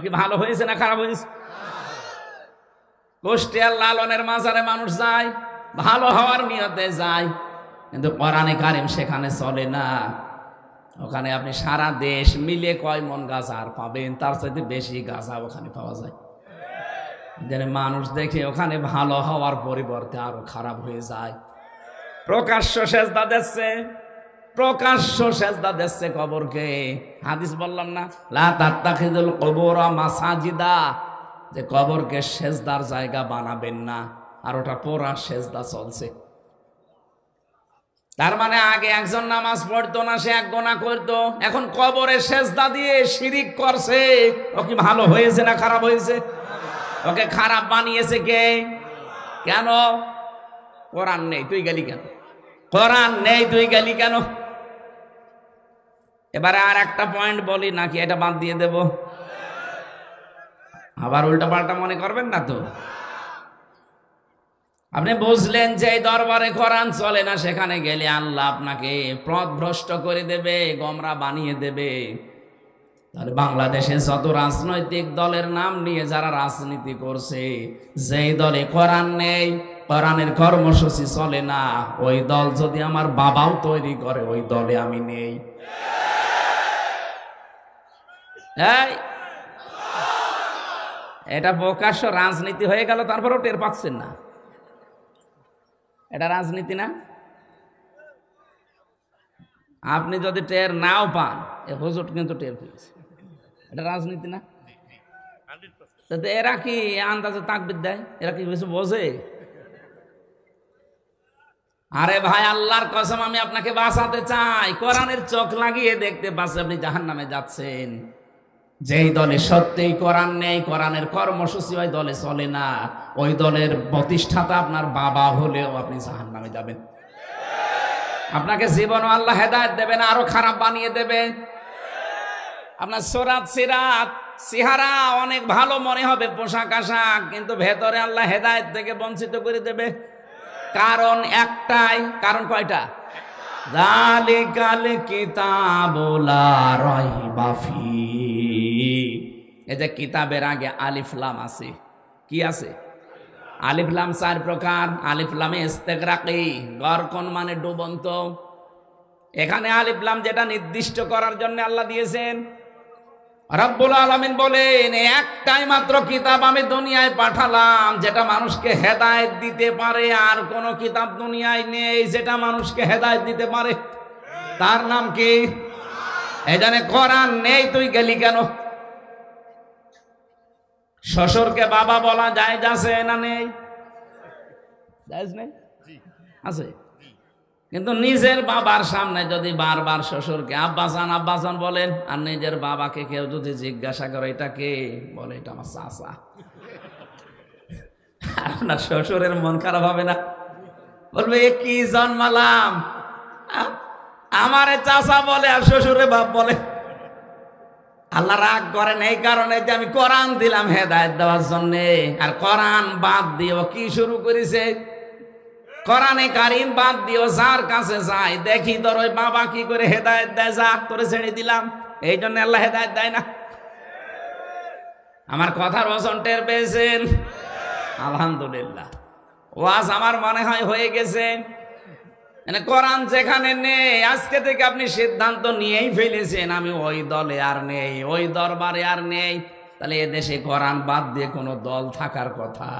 কি ভালো হয়েছে না খারাপ হয়েছে? কুষ্টিয়ার লালনের মাজারে মানুষ যায় ভালো হওয়ার নিয়তে যায়, কিন্তু কোরআনে কারিম সেখানে চলে না। ওখানে আপনি সারা দেশ মিলে কয় মন গাঁজা আর পাবেন, তার চাইতে বেশি গাঁজা ওখানে পাওয়া যায়। যেন মানুষ দেখে ওখানে ভালো হওয়ার পরিবর্তে আরো খারাপ হয়ে যায়। প্রকাশ্য সেজদা দিচ্ছে, প্রকাশ্য সেজদা দিচ্ছে কবরকে। হাদিস বললাম না, লা তাত্তাখিযুল কুবুর মাসাজিদা, যে কবরকে সেজদার জায়গা বানাবেন না, আর ওটা পুরা সেজদা চলছে। তার মানে আগে একজন নামাজ পড়তো না, সে এক গোনা করতো, এখন কবরে সেজদা দিয়ে শিরিক করছে। ও কি ভালো হয়েছে না খারাপ হয়েছে? ওকে খারাপ বানিয়েছে কে? কেন? কোরআন নেই, তুই গেলি কেন? কোরআন নেই, তুই গেলি কেন? এবারে আর একটা পয়েন্ট বলি, নাকি এটা বাদ দিয়ে দেব? আবার উল্টা পাল্টা মনে করবেন না তো? আপনি বুঝলেন যে এই দরবারে কোরআন চলে না, সেখানে গেলে আল্লাহ আপনাকে পথভ্রষ্ট করে দেবে, গোমরা বানিয়ে দেবে। তাহলে বাংলাদেশে যত রাজনৈতিক দলের নাম নিয়ে যারা রাজনীতি করছে, যেই দলে কোরআন নেই, কোরআনের কর্মসূচি চলে না, ওই দল যদি আমার বাবাও তৈরি করে, ওই দলে আমি নেই। এটা প্রকাশ্য রাজনীতি হয়ে গেল, তারপরেও টের পাচ্ছেন না? এটা রাজনীতি না? আপনি যদি টের নাও পান, এ হুজুর কিন্তু টের পেয়েছে। এটা রাজনীতি না? এরা কি আন্দাজে তাকবীর দেয়? এরা কি কিছু বোঝে? আরে ভাই, আল্লাহর কসম, আমি আপনাকে বাঁচাতে চাই। কোরআনের চোখ লাগিয়ে দেখতে পাচ্ছি আপনি জাহান্নামে যাচ্ছেন। যেই দলে সত্যিই কোরআন নেই, কোরআনের কর্মসূচি ওই দলে চলে না, ওই দলের প্রতিষ্ঠাতা আপনার বাবা হলেও আপনি জাহান্নামে যাবেন। আপনাকে জীবনও আল্লাহ হেদায়েত দেবে না, আরো খারাপ বানিয়ে দেবে। আপনার সুরাত সিরাত চেহারা অনেক ভালো মনে হবে, পোশাক আশাক, কিন্তু ভেতরে আল্লাহ হেদায়েত থেকে বঞ্চিত করে দেবে। কারণ একটাই। কারণ কয়টা? যালিকাল কিতাবু লা রাইবা ফীহি। এই যে কিতাবের আগে আলিফ লাম আছে, কি আছে? আলিফ লাম 4 প্রকার। আলিফ লামে ইস্তেগরাকি, গরকন মানে ডুবন্ত। এখানে আলিফ লাম যেটা নির্দিষ্ট করার জন্য আল্লাহ দিয়েছেন। রব্বুল আলামিন বলেন, একটাই মাত্র কিতাব আমি দুনিয়ায় পাঠালাম যেটা মানুষকে হেদায়েত দিতে পারে, আর কোন কিতাব দুনিয়ায় নেই যেটা মানুষকে হেদায়েত দিতে পারে। তার নাম কি? এখানে কোরআন নেই, তুই গেলি কেন? শ্বশুরকে বাবা বলা জায়েজ আছে না নেই? জায়েজ নেই? আছে। কিন্তু নিজের বাবার সামনে যদি বারবার শ্বশুরকে আব্বাসান আব্বাসান বলেন, আর নিজের বাবাকে কেউ যদি জিজ্ঞাসা করে এটা কে, বলে এটা আমার চাচা, আপনার শ্বশুরের মন খারাপ হবে না? বলবে এ কি জন্মালাম, আমারে চাচা বলে আর শ্বশুরে বাপ বলে। আল্লাহ রাগ করেন এই কারণে যে আমি কোরআন দিলাম হেদায়েত দেওয়ার জন্য, আর কোরআন বাদ দিও কি শুরু করেছে? কোরআনে কারিম বাদ দিও, যার কাছে যাই দেখি তোর ওই বাবা কি করে হেদায়েত দেয়, যা তোরে ছেড়ে দিলাম। এই জন্য আল্লাহ হেদায়েত দেয় না। আমার কথার ওজন টের পেয়েছেন? আলহামদুলিল্লাহ, ওয়াজ আমার মনে হয় হয়ে গেছে। কোরআন যেখানে নেই, আজকে থেকে আপনি সিদ্ধান্ত নিয়েই ফেলেছেন আমি ওই দলে আর নেই, ওই দরবারে আর নেই। তাহলে এদেশে কোরআন বাদ দিয়ে কোনো দল থাকার কথা?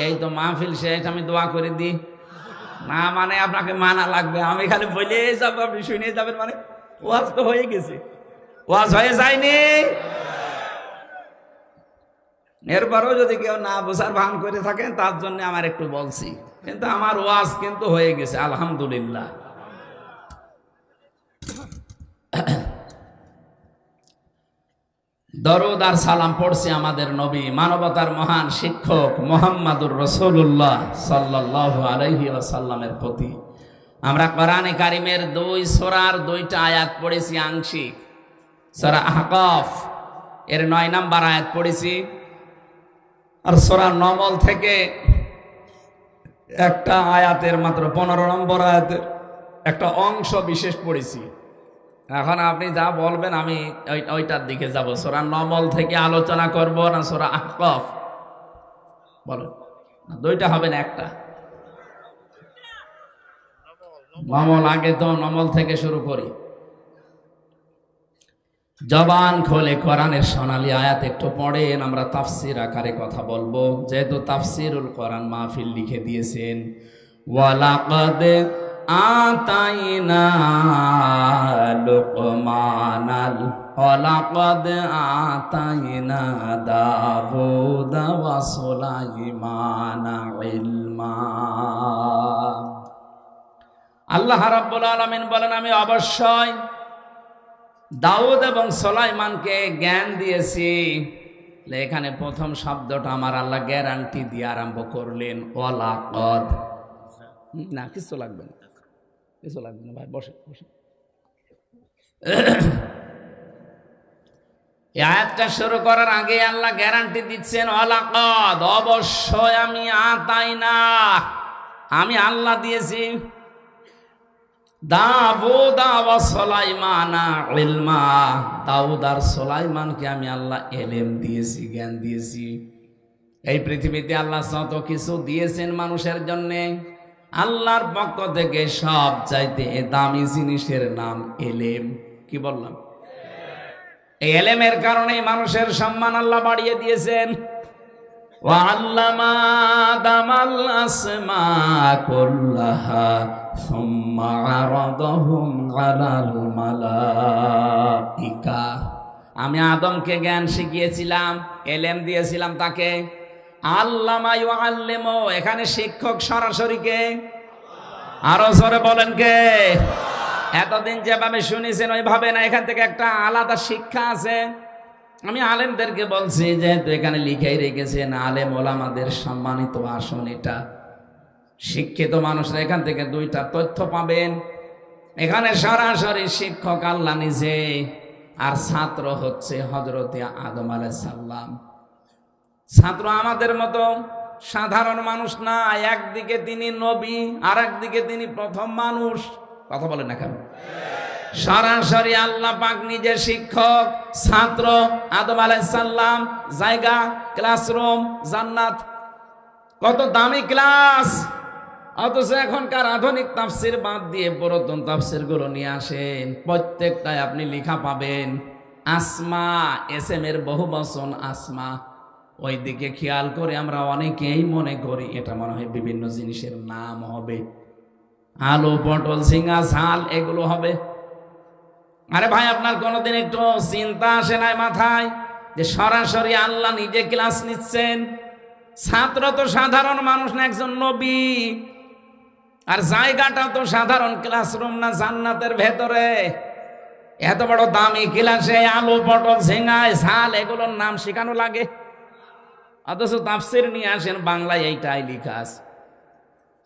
এই তো মাহফিল শেষ, আমি দোয়া করে দিই না, মানে আপনাকে মানা লাগবে। আমি খালি বলে যাবো, আপনি শুনে যাবেন, মানে ওয়াজ তো হয়ে গেছে। ওয়াজ হয়ে যায়নি? এরপরও যদি কেউ না বোঝার ভান করে থাকেন, তার জন্য আমার একটু বলছি, কিন্তু আমার ওয়াজ কিন্তু হয়ে গেছে আলহামদুলিল্লাহ। দরুদ আর সালাম পড়ছি আমাদের নবী, মানবতার মহান শিক্ষক মুহাম্মাদুর রাসূলুল্লাহ সাল্লাল্লাহু আলাইহি ওয়াসাল্লামের প্রতি। আমরা কোরআনে কারিমের 2 সূরার 2টা আয়াত পড়েছি আংশিক। সূরা আহকাফ এর 9 নম্বর আয়াত পড়েছি, আর সূরা নমল থেকে একটা আয়াতের মাত্র 15 নম্বর আয়াতের একটা অংশ বিশেষ পড়েছি। এখন আপনি যা বলবেন আমি ওইটার দিকে যাব। সূরা নমল থেকে আলোচনা করব না সূরা আহকাফ? বলেন না, 2টা হবে না, একটা। নমল আগে, তো নমল থেকে শুরু করি। জবান খোলে কোরআনের সোনালী আয়াত একটু পড়েন, আমরা তাফসীর আকারে কথা বলবো, যেহেতু তাফসীরুল কোরআন মাহফিল লিখে দিয়েছেন। ওয়ালাকাদ আতাইনা লুকমানাল ওয়ালাকাদ আতাইনা দাউদা ওয়া সুলাইমানা ইলমা। আল্লাহ রাব্বুল আলামিন বলেন, আমি অবশ্যই দাউদ এবং সুলাইমানকে জ্ঞান দিয়েছি। এখানে প্রথম শব্দটা আমার আল্লাহ গ্যারান্টি দিয়ে আরম্ভ করলেন, ওয়ালাকাদ। না কিছু লাগবে না, কিছু লাগবে না ভাই, বসে বসে। এই আয়াতটা শুরু করার আগে আল্লাহ গ্যারান্টি দিচ্ছেন, ওয়ালাকাদ, অবশ্যই আমি আতাইনা, আমি আল্লাহ দিয়েছি দাউদ ওয়া সুলাইমানা ইলমা, দাউদ আর সুলাইমানকে আমি আল্লাহ ইলম দিয়েছি, জ্ঞান দিয়েছি। এই পৃথিবীতে আল্লাহ যত কিছু দিয়েছেন মানুষের জন্য, আল্লাহর পক্ষ থেকে সব চাইতে দামি জিনিসের নাম ইলম। কি বললাম? এই ইলমের কারণে মানুষের সম্মান আল্লাহ বাড়িয়ে দিয়েছেন। ওয়াল্লামা আদামাল আসমা কুল্লাহা সুম্মা আরাদাহুম আলাল মালাইকা, আমি আদমকে জ্ঞান শিখিয়েছিলাম, ইলম দিয়েছিলাম তাকে। আল্লামা ইউআল্লিমু, এখানে শিক্ষক সরাসরি কে? আরো জোরে বলেন কে? এতদিন যেভাবে শুনেছেন ওইভাবে না, এখান থেকে একটা আলাদা শিক্ষা আছে। আমি আলেমদেরকে বলছি, যেহেতু এখানে লিখেই রেখেছেন আলেম ওলামাদের সম্মানিত আসন এটা, শিক্ষিত মানুষরা এখান থেকে দুইটা তথ্য পাবেন। এখানে সরাসরি শিক্ষক আল্লাহ নিজে, আর ছাত্র হচ্ছে হযরতে আদম আলাইহিস সালাম। ছাত্র আমাদের মতো সাধারণ মানুষ না, একদিকে তিনি নবী আর একদিকে তিনি প্রথম মানুষ। কথা বলেন না কেন? সরাসরি আল্লাহ পাক নিজে শিক্ষক, ছাত্র আদম আলাইহিস সালাম, জায়গা ক্লাসরুম জান্নাত। কত দামি ক্লাস! অথচ এখনকার আধুনিক তাফসির বাদ দিয়ে পুরাতন তাফসির গুলো নিয়ে আসেন, প্রত্যেকটায় আপনি লেখা পাবেন আসমা, এসএম এর বহুবচন আসমা। ওই দিকে খেয়াল করে আমরা অনেকেই মনে করি এটা মনে হয় বিভিন্ন জিনিসের নাম হবে, আলু পটল ঝিঙ্গা ঝাল এগুলো হবে। আরে ভাই, আপনার কোনোদিন একটু চিন্তা আসে নাই মাথায় যে সরাসরি আল্লাহ নিজে ক্লাস নিচ্ছেন? ছাত্র তো সাধারণ মানুষ না, একজন নবী। আর জায়গাটা তো সাধারণ ক্লাসরুম না, জান্নাতের ভেতরে। এত বড় দামি ক্লাসে আলু পটল ঝিঙ্গায় ঝাল এগুলোর নাম শেখানো লাগে, অথচ তাফসির নিয়ে আসেন বাংলায় এইটাই লেখা আছে।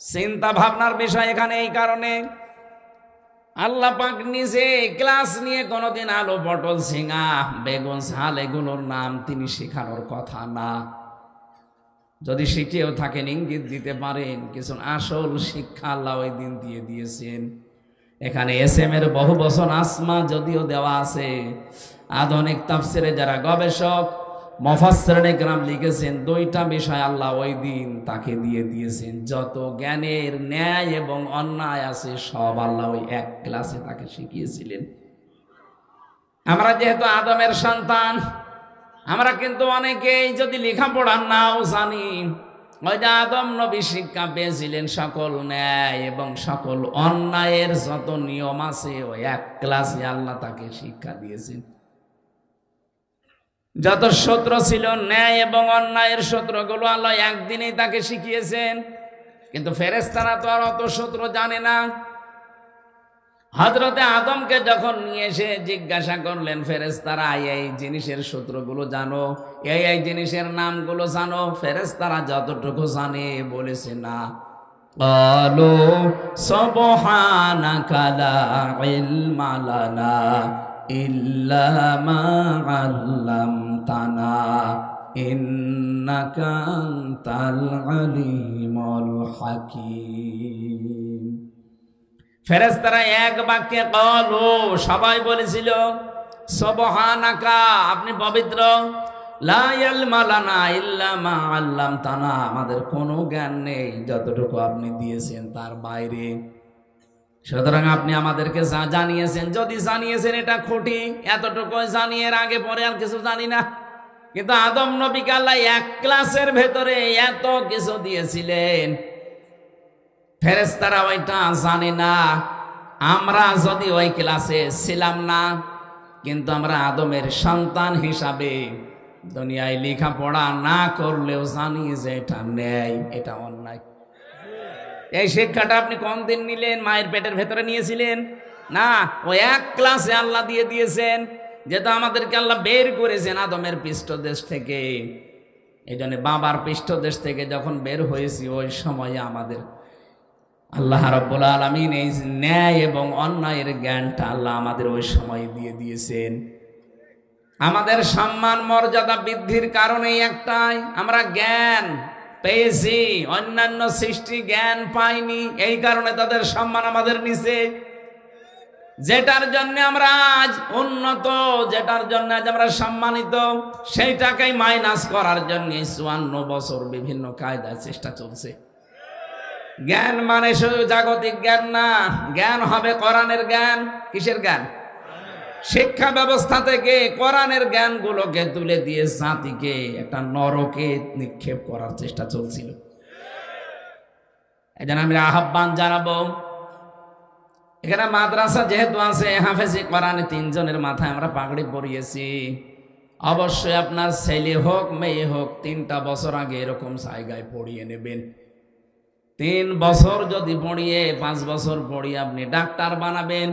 চিন্তা ভাবনার বিষয় এখানে। এই কারণে আল্লাহ পাক নিজে ক্লাস নিয়ে কোনোদিন আলু পটল ঝিঙ্গা বেগুন ঝাল এগুলোর নাম তিনি শেখানোর কথা না। যদি শিখেও থাকেন ইঙ্গিত দিতে পারেন কিছু আসল শিক্ষা আল্লাহ ওই দিন দিয়ে দিয়েছেন। এখানে এসএম এর বহুবচন আসমা যদিও দেওয়া আছে, আধুনিক তাফসিরে যারা গবেষক মুফাসসিরিনে কেরাম লিখেছেন দুইটা বিষয় আল্লাহ ওই দিন তাকে দিয়ে দিয়েছেন। যত জ্ঞানের ন্যায় এবং অন্যায় আছে সব আল্লাহ ওই এক ক্লাসে তাকে শিখিয়েছিলেন। আমরা যেহেতু আদমের সন্তান, আমরা কিন্তু অনেকেই যদি লেখাপড়া নাও জানি, ওই যে আদম নবী শিক্ষা পেয়েছিলেন সকল ন্যায় এবং সকল অন্যায়ের যত নিয়ম আছে ওই এক ক্লাসে আল্লাহ তাকে শিক্ষা দিয়েছেন। যত সূত্র ছিল ন্যায় এবং অন্যায়ের সূত্রগুলো আল্লাহ একদিনেই তাকে শিখিয়েছেন। কিন্তু ফেরেশতারা তো আর অত সূত্র জানে না। হযরতে আদমকে যখন নিয়ে এসে জিজ্ঞাসা করলেন ফেরেশতারা, এই জিনিসের সূত্রগুলো জানো, এই জিনিসের নামগুলো জানো? ফেরেশতারা যতটুকু জানে বলেছে না। ক্বালু সুবহানাকা লা ইলমা লানা ইল্লা মা আল্লামতানা ইন্নাকা আনতাল আলিমুল হাকীম। ফেরেশতারা এক বাক্যে ক্বালু, সবাই বলেছিল সুবহানাকা, আপনি পবিত্র, লা ইলমা লানা ইল্লা মা আল্লামতানা, আমাদের কোনো জ্ঞান নেই যতটুকু আপনি দিয়েছেন তার বাইরে। সুতরাং আপনি আমাদেরকে যা জানিয়েছেন, যদি জানিয়েছেন এটা খুঁটি, এতটুকু জানিয়ে এর আগে পরে আর কিছু জানি না। কিন্তু আদম নবীকে আল্লাহ এক ক্লাসের ভেতরে এত কিছু দিয়েছিলেন, ফেরেশতারা ওইটা জানে না। আমরা যদি ওই ক্লাসে ছিলাম না, কিন্তু আমরা আদমের সন্তান হিসাবে দুনিয়ায় লেখাপড়া না করলেও জানি যে এটা ন্যায়, এটা অন্যায়। এই শিক্ষাটা আপনি কোন দিন নিলেন? মায়ের পেটের ভেতরে নিয়েছিলেন না, ও এক ক্লাসে আল্লাহ দিয়ে দিয়েছেন। যেটা আমাদেরকে আল্লাহ বের করেছেন আদমের পৃষ্ঠদেশ থেকে, এই জন্য বাবার পৃষ্ঠদেশ থেকে যখন বের হয়েছি ওই সময়ে আমাদের আল্লাহ রাব্বুল আলামিন এই ন্যায় এবং অন্যায়ের জ্ঞানটা আল্লাহ আমাদের ওই সময় দিয়ে দিয়েছেন। আমাদের সম্মান মর্যাদা বৃদ্ধির কারণে একটাই, আমরা জ্ঞান পেয়েছি, অন্যান্য সৃষ্টি জ্ঞান পায়নি, এই কারণে তাদের সম্মান আমাদের নিচে। যেটার জন্য আমরা আজ উন্নত, যেটার জন্য আজ আমরা সম্মানিত, সেইটাকেই মাইনাস করার জন্য 54 বছর বিভিন্ন কায়দায় চেষ্টা চলছে। জ্ঞান মানে শুধু জাগতিক জ্ঞান না, জ্ঞান হবে কোরআনের জ্ঞান। কিসের জ্ঞান? শিক্ষা ব্যবস্থা থেকে কোরআনের জ্ঞানগুলোকে তুলে দিয়ে জাতিকে একটা নরকে নিক্ষেপ করার চেষ্টা চলছিল। এই জন্য আমি আহ্বান জানাবো, এখানে মাদ্রাসা যেহেতু আছে, হাফেজি কোরআনে 3 জনের মাথায় আমরা পাগড়ি পরিয়েছি। অবশ্যই আপনার ছেলে হোক মেয়ে হোক 3টা বছর আগে এরকম জায়গায় পড়িয়ে নেবেন। 3 বছর যদি পড়িয়ে 5 বছর পড়িয়ে আপনি ডাক্তার বানাবেন,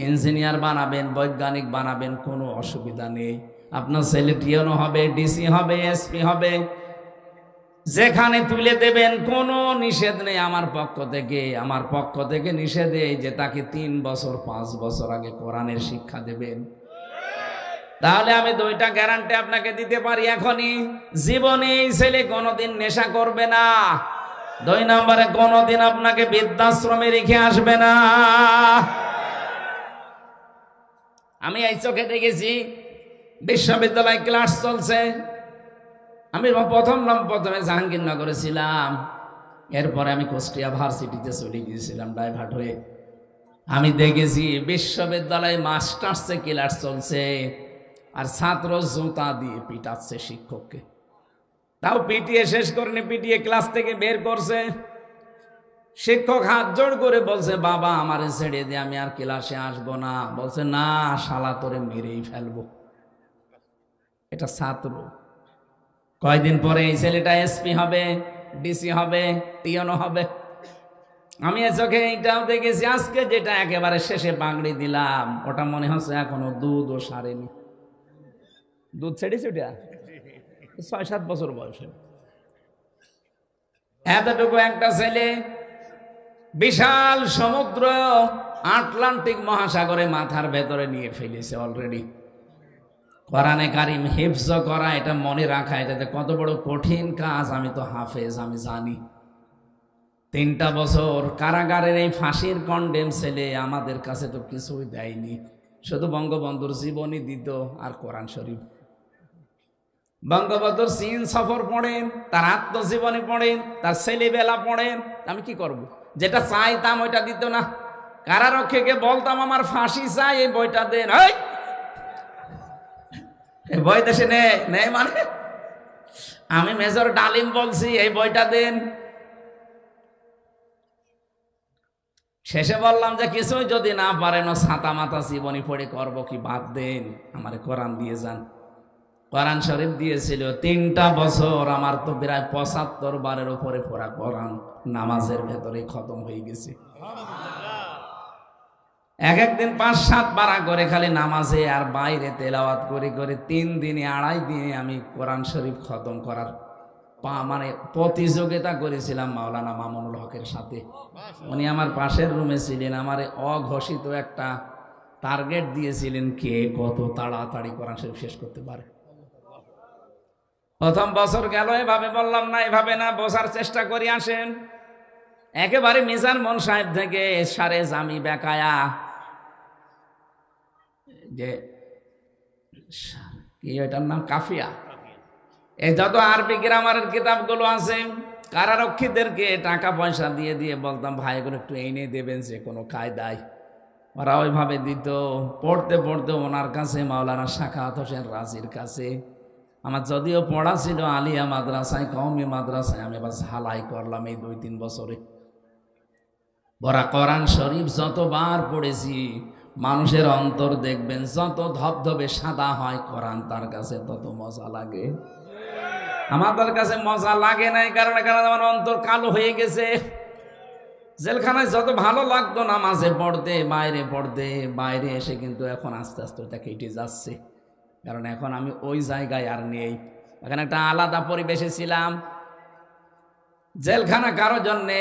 ইঞ্জিনিয়ার বানাবেন, বৈজ্ঞানিক বানাবেন, কোনো অসুবিধা নেই। আপনার ছেলে টিএনও হবে, ডিসি হবে, এসপি হবে, যেখানে তুলে দেবেন কোনো নিষেধ নেই আমার পক্ষ থেকে নিষেধ এই যে তাকে 3 বছর 5 বছর আগে কোরআনের শিক্ষা দেবেন। তাহলে আমি 2টা গ্যারান্টি আপনাকে দিতে পারি এখনই, জীবনে এই ছেলে কোনোদিন নেশা করবে না। 2 নম্বরে কোনোদিন আপনাকে বৃদ্ধাশ্রমে রেখে আসবে না। আমি এই চোখে দেখেছি, বিশ্ববিদ্যালয় ক্লাস চলছে। আমি প্রথমে জাহাঙ্গীরনগরে ছিলাম, এরপরে আমি কুষ্টিয়া ভার্সিটিতে চলে গিয়েছিলাম ডাইভার্ট হয়ে। আমি দেখেছি বিশ্ববিদ্যালয়ে মাস্টার্সে ক্লাস চলছে, আর ছাত্র জুতা দিয়ে পিটাচ্ছে শিক্ষককে। তাও পিটিয়ে শেষ করেনি, পিটিয়ে ক্লাস থেকে বের করছে। শিক্ষক হাত জোড় করে বলছে, বাবা আমারে ছেড়ে দিয়ে, আমি আর ক্লাসে আসবো না। বলছে, না শালা তোরে মেরেই ফেলবো। এটা ছাত্র। কয়দিন পরে এই ছেলেটা এসপি হবে, ডিসি হবে, টিএনও হবে। আমি এ চোখে এইটাও দেখেছি। আজকে যেটা একেবারে শেষে পাগড়ি দিলাম, ওটা মনে হচ্ছে এখনো দুধও সারেনি। দুধ ছেড়েছে ওটা 6-7 বছর বয়সে। এতটুকু একটা ছেলে বিশাল সমুদ্র আটলান্টিক মহাসাগরে মাথার ভেতরে নিয়ে ফেলেছে অলরেডি। কোরআনে কারিম হিফজ করা, এটা মনে রাখা, এটাতে কত বড় কঠিন কাজ আমি তো হাফেজ, আমি জানি। 3টা বছর কারাগারের এই ফাঁসির কন্ডেম ছেলে আমাদের কাছে তো কিছুই দেয়নি, শুধু বঙ্গবন্ধুর জীবনী দিত আর কোরআন শরীফ। বঙ্গবন্ধুর চীন সফর পড়েন, তার আত্মজীবনী পড়েন, তার ছেলেবেলা পড়েন। আমি কি করব? যেটা চাইতাম ওইটা দিত না। কারারক্ষীকে বলতাম আমার ফাঁসি চাই, এই বইটা দেন। এই বই দেশে নেই মানে আমি মেজর ডালিম বলছি, এই বইটা দেন। শেষে বললাম যে কিছুই যদি না পারেন, ছাতা মাথা জীবনী পড়ে করবো কি, বাদ দেন, আমারে কোরআন দিয়ে যান। কোরআন শরীফ দিয়েছিল 3টা বছর। আমার তো প্রায় 75 বারের উপরে পড়া কোরআন নামাজের ভেতরে খতম হয়ে গেছে। একদিন 5-7 পারা করে খালি নামাজে আর বাইরে তেলাওয়াত করে করে 3 দিনে 2.5 দিনে আমি কোরআন শরীফ খতম করার মানে প্রতিযোগিতা করেছিলাম মাওলানা মামুনুল হকের সাথে। উনি আমার পাশের রুমে ছিলেন, আমার অঘোষিত একটা টার্গেট দিয়েছিলেন, কে কত তাড়াতাড়ি কোরআন শরীফ শেষ করতে পারে। প্রথম বছর গেল, এভাবে বললাম না, এভাবে না, বোঝার চেষ্টা করি আসেন। একেবারে মিজান মন সাহেব থেকে সারে জামি বেকায়া, যে কি এটার নাম, কাফিয়া, এই যত আরবি গ্রামারের কিতাবগুলো আছে, কারারক্ষীদেরকে টাকা পয়সা দিয়ে দিয়ে বলতাম, ভাই এগুলো একটু এনে দেবেন যে কোনো কায়দায়। ওরা ওইভাবে দিত। পড়তে পড়তে ওনার কাছে, মাওলানা শাখাওয়াত হোসেন রাজির কাছে, আমার যদিও পড়া ছিল আলিয়া মাদ্রাসায়, কওমি মাদ্রাসায়, আমি আবার ঝালাই করলাম এই 2-3 বছরে। বড়া কোরআন শরীফ যতবার পড়েছি, মানুষের অন্তর দেখবেন যত ধবধবে সাদা হয়, কোরআন তার কাছে তত মজা লাগে। আমাদের কাছে মজা লাগে নাই কারণ আমার অন্তর কালো হয়ে গেছে। জেলখানায় যত ভালো লাগতো নামাজে পড়তে, বাইরে পড়তে, বাইরে এসে কিন্তু এখন আস্তে আস্তে ওটা কেটে যাচ্ছে। কারণ এখন আমি ওই জায়গায় আর নেই, এখন একটা আলাদা পরিবেশে ছিলাম। জেলখানা কারো জন্যে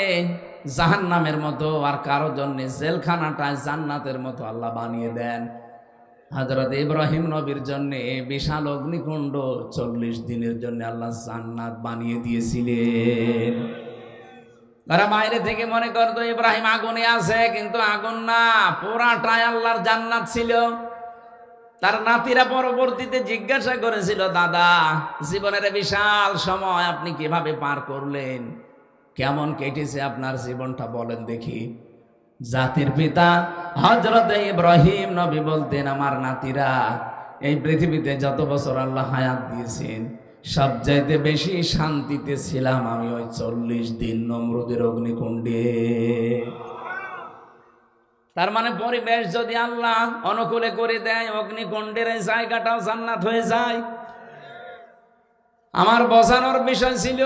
জাহান্নামের মতো, আর কারো জন্যে জেলখানাটা জান্নাতের মতো আল্লাহ বানিয়ে দেন। হযরত ইব্রাহিম নবীর জন্যে বিশাল অগ্নিকুণ্ড 40 দিনের জন্য আল্লাহ জান্নাত বানিয়ে দিয়েছিলেন। তারা বাইরে থেকে মনে করতো ইব্রাহিম আগুনে আছে, কিন্তু আগুন না, পুরাটাই আল্লাহর জান্নাত ছিল। তার নাতিরা পরবর্তীতে জিজ্ঞাসা করেছিল, দাদা জীবনের বিশাল সময় আপনি কিভাবে পার করলেন, কেমন কেটেছে আপনার জীবনটা বলেন দেখি। জাতির পিতা হযরত ইব্রাহিম নবী বলতেন, আমার নাতিরা, এই পৃথিবীতে যত বছর আল্লাহ হায়াত দিয়েছেন সবচাইতে বেশি শান্তিতে ছিলাম আমি ওই 40 দিন নমরুদের অগ্নিকুণ্ডে। তার মানে পরিবেশ যদি আল্লাহ অনুকূলে করে দেয়, অগ্নিকুণ্ডের এই জায়গাটাও জান্নাত হয়ে যায়। আমার বোঝানোর বিষয় ছিল,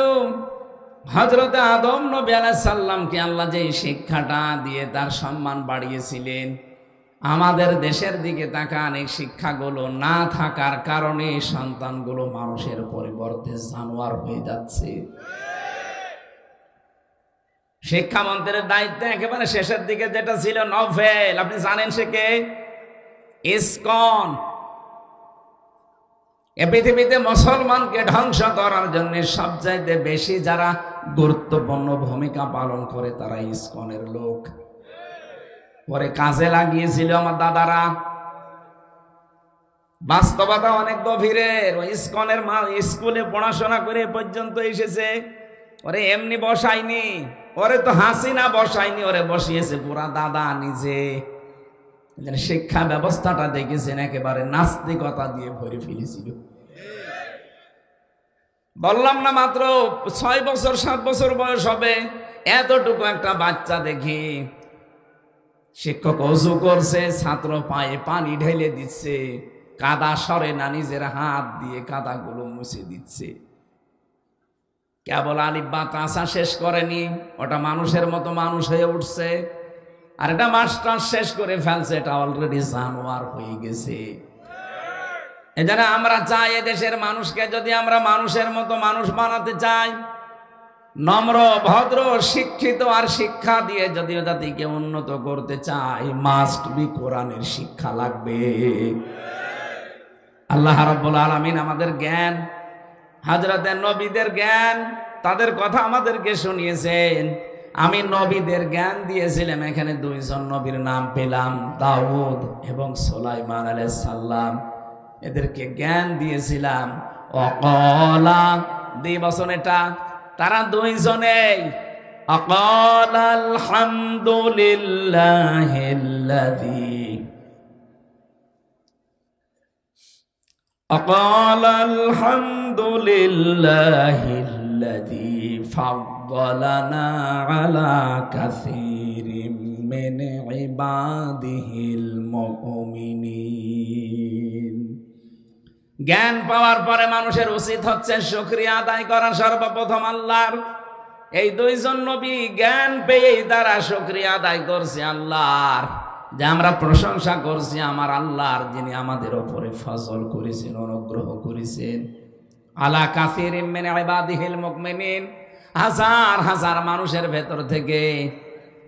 হযরত আদম নবী আলাইহিস সালামকে আল্লাহ যে শিক্ষাটা দিয়ে তার সম্মান বাড়িয়েছিলেন, আমাদের দেশের দিকে তাকান, এই শিক্ষাগুলো না থাকার কারণে সন্তানগুলো মানুষের পরিবর্তে জানোয়ার হয়ে যাচ্ছে। শিক্ষামন্ত্রীর দায়িত্ব একেবারে শেষের দিকে যেটা ছিল নভেল, আপনি জানেন সে কে? ইসকন। এ পৃথিবীতে মুসলমানকে ধ্বংস করার জন্য সবচাইতে বেশি যারা গুরুত্বপূর্ণ ভূমিকা পালন করে তারা ইসকনের লোক। পরে কাজে লাগিয়েছিল আমার দাদারা। বাস্তবতা অনেক গভীরের। ওই ইসকনের স্কুলে পড়াশোনা করে পর্যন্ত এসেছে। ওরে এমনি বসায়নি, ওরে তো হাসিনা বসায়নি, ওরে বসিয়েছে পুরা দাদা নিজে। শিক্ষা ব্যবস্থাটা দেখেছেন একেবারে নাস্তিকতা দিয়ে ভরে ফেলেছিল। বললাম না মাত্র 6 বছর 7 বছর বয়স হবে, এতটুকু একটা বাচ্চা দেখি শিক্ষক অজু করছে, ছাত্র পায়ে পানি ঢেলে দিচ্ছে, কাদা সরে না, নিজের হাত দিয়ে কাদাগুলো মুছে দিচ্ছে। কেবল আলিফ বা তাসা শেষ করেনি, ওটা মানুষের মতো মানুষ হয়ে উঠছে। আর এটা মাস্টার শেষ করে ফেলছে, এটা অলরেডি জানোয়ার হয়ে গেছে। এজন্য আমরা চাই এদেশের মানুষকে যদি আমরা মানুষের মতো মানুষ বানাতে চাই, নম্র ভদ্র শিক্ষিত আর শিক্ষা দিয়ে যদি জাতিকে উন্নত করতে চাই, মাস্ট বি কোরআনের শিক্ষা লাগবে। আল্লাহ রাব্বুল আলামিন আমাদের জ্ঞান, হযরতের নবীদের জ্ঞান, তাদের কথা আমাদেরকে শুনিয়েছেন। আমি নবীদের জ্ঞান দিয়েছিলাম, এখানে 2 জন নবীর নাম পেলাম, দাউদ এবং সুলাইমান আলাইহিস সালাম। এদেরকে জ্ঞান দিয়েছিলাম। অকলা দিবসন, এটা তারা 2 জনেই অকল আলহামদুলিল্লাহিল্লাযী অকল আলহামদুলিল্লাহিল্লাযী ফাদ্দালানা আলা কাসীরিম মিন ইবাদিহিল মুমিনিন। জ্ঞান পাওয়ার পরে মানুষের উচিত হচ্ছে শুকরিয়া আদায় করা সর্বপ্রথম আল্লাহর। এই 2 জন নবী জ্ঞান পেয়েই তারা শুকরিয়া আদায় করছে আল্লাহর, যে আমরা প্রশংসা করছি আমার আল্লাহর, যিনি আমাদের উপরে ফজল করেছেন, অনুগ্রহ করেছেন। আলা কাসীরিম মিন ইবাদিহিল মুমিনিন, হাজার হাজার মানুষের ভেতর থেকে,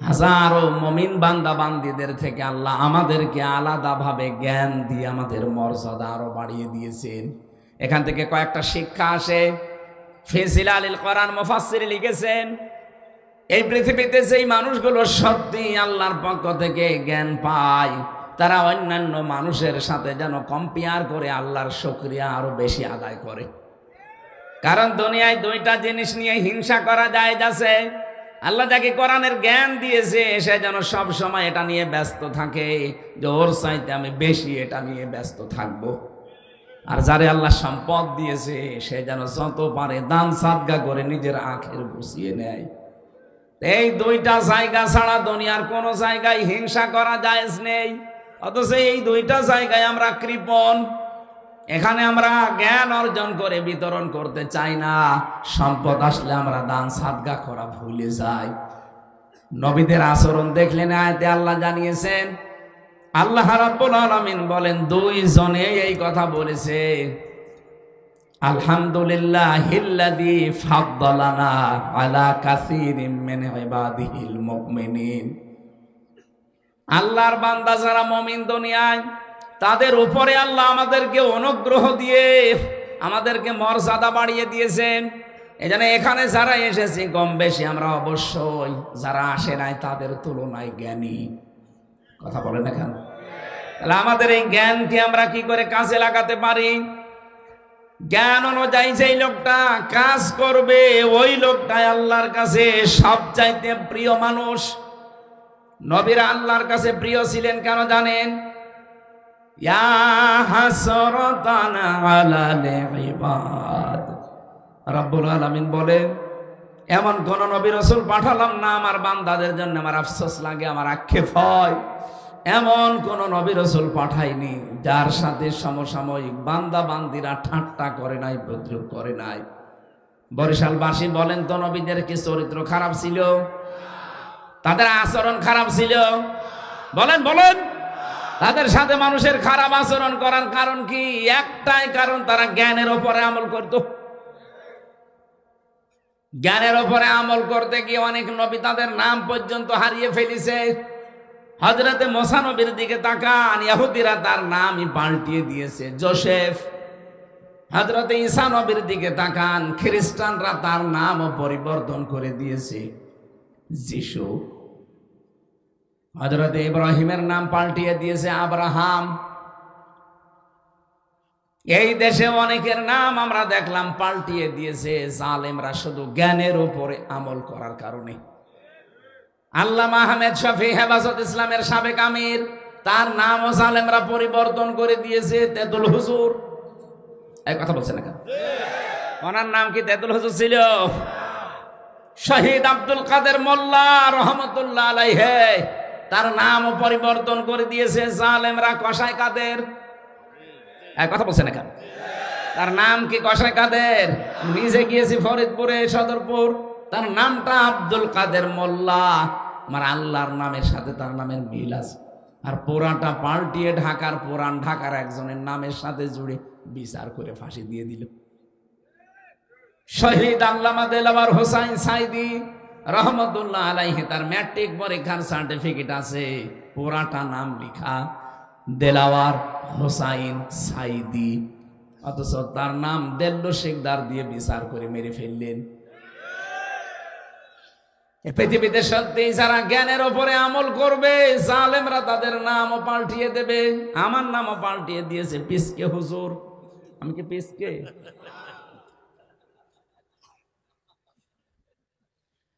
হাজারো মুমিন বান্দা বান্দীদের থেকে আল্লাহ আমাদেরকে আলাদাভাবে জ্ঞান দিয়ে আমাদের মর্যাদা আরো বাড়িয়ে দিয়েছেন। এখান থেকে কয়েকটা শিক্ষা আসে। ফি জিলালিল কোরআন মুফাসসির লিখেছেন, এই পৃথিবীতে যেই মানুষগুলো সত্যি আল্লাহর পক্ষ থেকে জ্ঞান পায়, তারা অন্যান্য মানুষের সাথে যেন কম্পেয়ার করে আল্লাহর শুকরিয়া আরো বেশি আদায় করে। কারণ দুনিয়ায় 2টা জিনিস নিয়ে হিংসা করা যায় যাচ্ছে। আল্লাহ যাকে কোরআনের জ্ঞান দিয়েছে সে যেন সব সময় এটা নিয়ে ব্যস্ত থাকে, যে ওর চাইতে আমি বেশি এটা নিয়ে ব্যস্ত থাকবো। আর যারে আল্লাহ সম্পদ দিয়েছে সে যেন যত পারে দান সাদগা করে নিজের আখের বসিয়ে নেয়। এই 2টা জায়গা ছাড়া দুনিয়ার কোনো জায়গায় হিংসা করা জায়েজ নেই। অথচ এই 2টা জায়গায় আমরা কৃপণ। এখানে আমরা জ্ঞান অর্জন করে বিতরণ করতে চাই না, সম্পদ আসলে আমরা দান সাদগা করা ভুলে যাই। নবীদের আচরণ দেখলেন আয়াতে আল্লাহ জানিয়েছেন, আল্লাহ রাব্বুল আলামিন বলেন 2 জনে এই কথা বলেছে, আলহামদুলিল্লাহিল্লাযী ফাদ্দালানা আলা কাসীরিম মিন ইবাদিহিল মুমিনিন। আল্লাহর বান্দা যারা মুমিন দুনিয়ায়, তাদের উপরে আল্লাহ আমাদেরকে অনুগ্রহ দিয়ে আমাদেরকে মর্যাদা বাড়িয়ে দিয়েছেন। এজন্য এখানে যারা এসেছি কম বেশি আমরা অবশ্যই যারা আসে নাই তাদের তুলনায় জ্ঞানী। কথা বলেন না কেন? তাহলে আমাদের এই জ্ঞানকে আমরা কি করে কাজে লাগাতে পারি? জ্ঞান অনুযায়ী যেই লোকটা কাজ করবে ওই লোকটাই আল্লাহর কাছে সবচাইতে প্রিয় মানুষ। নবীরা আল্লাহর কাছে প্রিয় ছিলেন কেন জানেন? ইয়া হাসরাতান আলাল ইবাদ, রব্বুল আলামিন বলেন, এমন কোন নবী রাসূল পাঠালাম না আমার বান্দাদের জন্য আমার আফসোস লাগে, আমার আক্ষেপ হয়। এমন কোন নবী রাসূল পাঠাইনি যার সাথে সমসাময়িক বান্দা বান্দিরা ঠাট্টা করে নাই, বিদ্রুপ করে নাই। বরিশালবাসী বলেন তো, নবীদের কি চরিত্র খারাপ ছিল? তাদের আচরণ খারাপ ছিল? বলেন বলেন। তাদের সাথে মানুষের খারাপ আচরণ করার কারণ কি? একটাই কারণ, তারা জ্ঞানের উপরে আমল করত। জ্ঞানের উপরে আমল করতে গিয়ে অনেক নবী তাদের নাম পর্যন্ত হারিয়ে ফেলেছে। হযরতে মুসা নবীর দিকে তাকান, ইহুদিরা তার নামই পাল্টিয়ে দিয়েছে যোসেফ। হযরতে ঈসা নবীর দিকে তাকান, খ্রিস্টানরা তার নামও পরিবর্তন করে দিয়েছে যিশু। হযরতে ইব্রাহিমের নাম পাল্টিয়ে দিয়েছে আব্রাহাম। এই দেশে অনেকের নাম আমরা দেখলাম পাল্টিয়ে দিয়েছে জালেমরা, শুধু জ্ঞানের উপরে আমল করার কারণে। আল্লামা আহমেদ শফি হেফাজত ইসলামের সাবেক আমির, তার নামও জালেমরা পরিবর্তন করে দিয়েছে তেতুল হুজুর। এই কথা বলছেন না কেন? ওনার নাম কি তেতুল হুজুর ছিল? শহীদ আব্দুল কাদের মোল্লা রহমতুল্লাহ আলাইহি, তার নামও পরিবর্তন করে দিয়েছে জালেমরা কসাই কাদের। এক কথা বলছেন না কেন? তার নাম কি কসাই কাদের? নিজে গিয়েছি ফরিদপুরে, সদরপুর, তার নামটা আব্দুল কাদের মোল্লা। আমার আল্লাহর নামের সাথে তার নামের মিল আছে। আর পুরাটা পাল্টিয়ে ঢাকার পুরান ঢাকার একজনের নামের সাথে জুড়ে বিচার করে ফাঁসি দিয়ে দিল। শহীদ আল্লামা দেলাওয়ার হোসাইন সাইদি রহমতুল্লাহ আলাইহি, তার ম্যাট্রিক পরীক্ষার সার্টিফিকেট আছে, পুরাটা নাম লিখা দেলাওয়ার হোসাইন সাইদি, অথচ তার নাম দেল্লো শেখদার দিয়ে বিচার করে মেরে ফেললেন। পৃথিবীতে সত্যি যারা জ্ঞানের ওপরে আমল করবে, জালেমরা তাদের নামও পাল্টিয়ে দেবে। আমার নামও পাল্টিয়ে দিয়েছে পিসকে হুজুর। আমি কি পিসকে?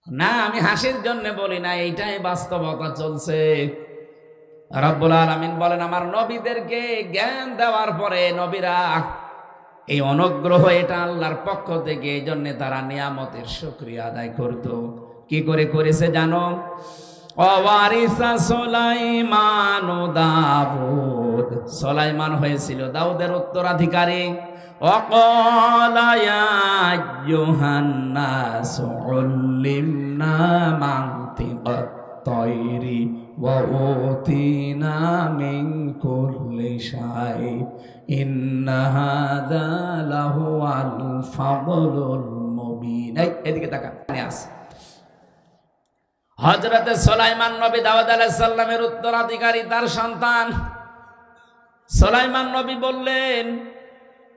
না, আমি হাসির জন্য বলি না, এইটাই বাস্তবতা চলছে। রব্বুল আলামিন বলেন, আমার নবীদেরকে জ্ঞান দেওয়ার পরে নবীরা এই অনুগ্রহ এটা আল্লাহর পক্ষ থেকে, এই জন্য তারা নিয়ামতের শুকরিয়া আদায় করত। কি করে করেছে জানো? ওয়ারিসা সুলাইমান ও দাউদ, সুলাইমান হয়েছিল দাউদের উত্তরাধিকারী। ওয়াকালা ইয়া আইয়ুহান নাসু উল্লিমনা মানতিকাত তায়রি ওয়া উতিনা মিন কুল্লি শাই ইন্না হাযা লাহুয়াল ফাদলুল মুবিন। এদিকে তাকান, আছে হযরতে সুলাইমান নবী দাউদ আলাইহিস সালামের উত্তরাধিকারী, তার সন্তান। সুলাইমান নবী বললেন,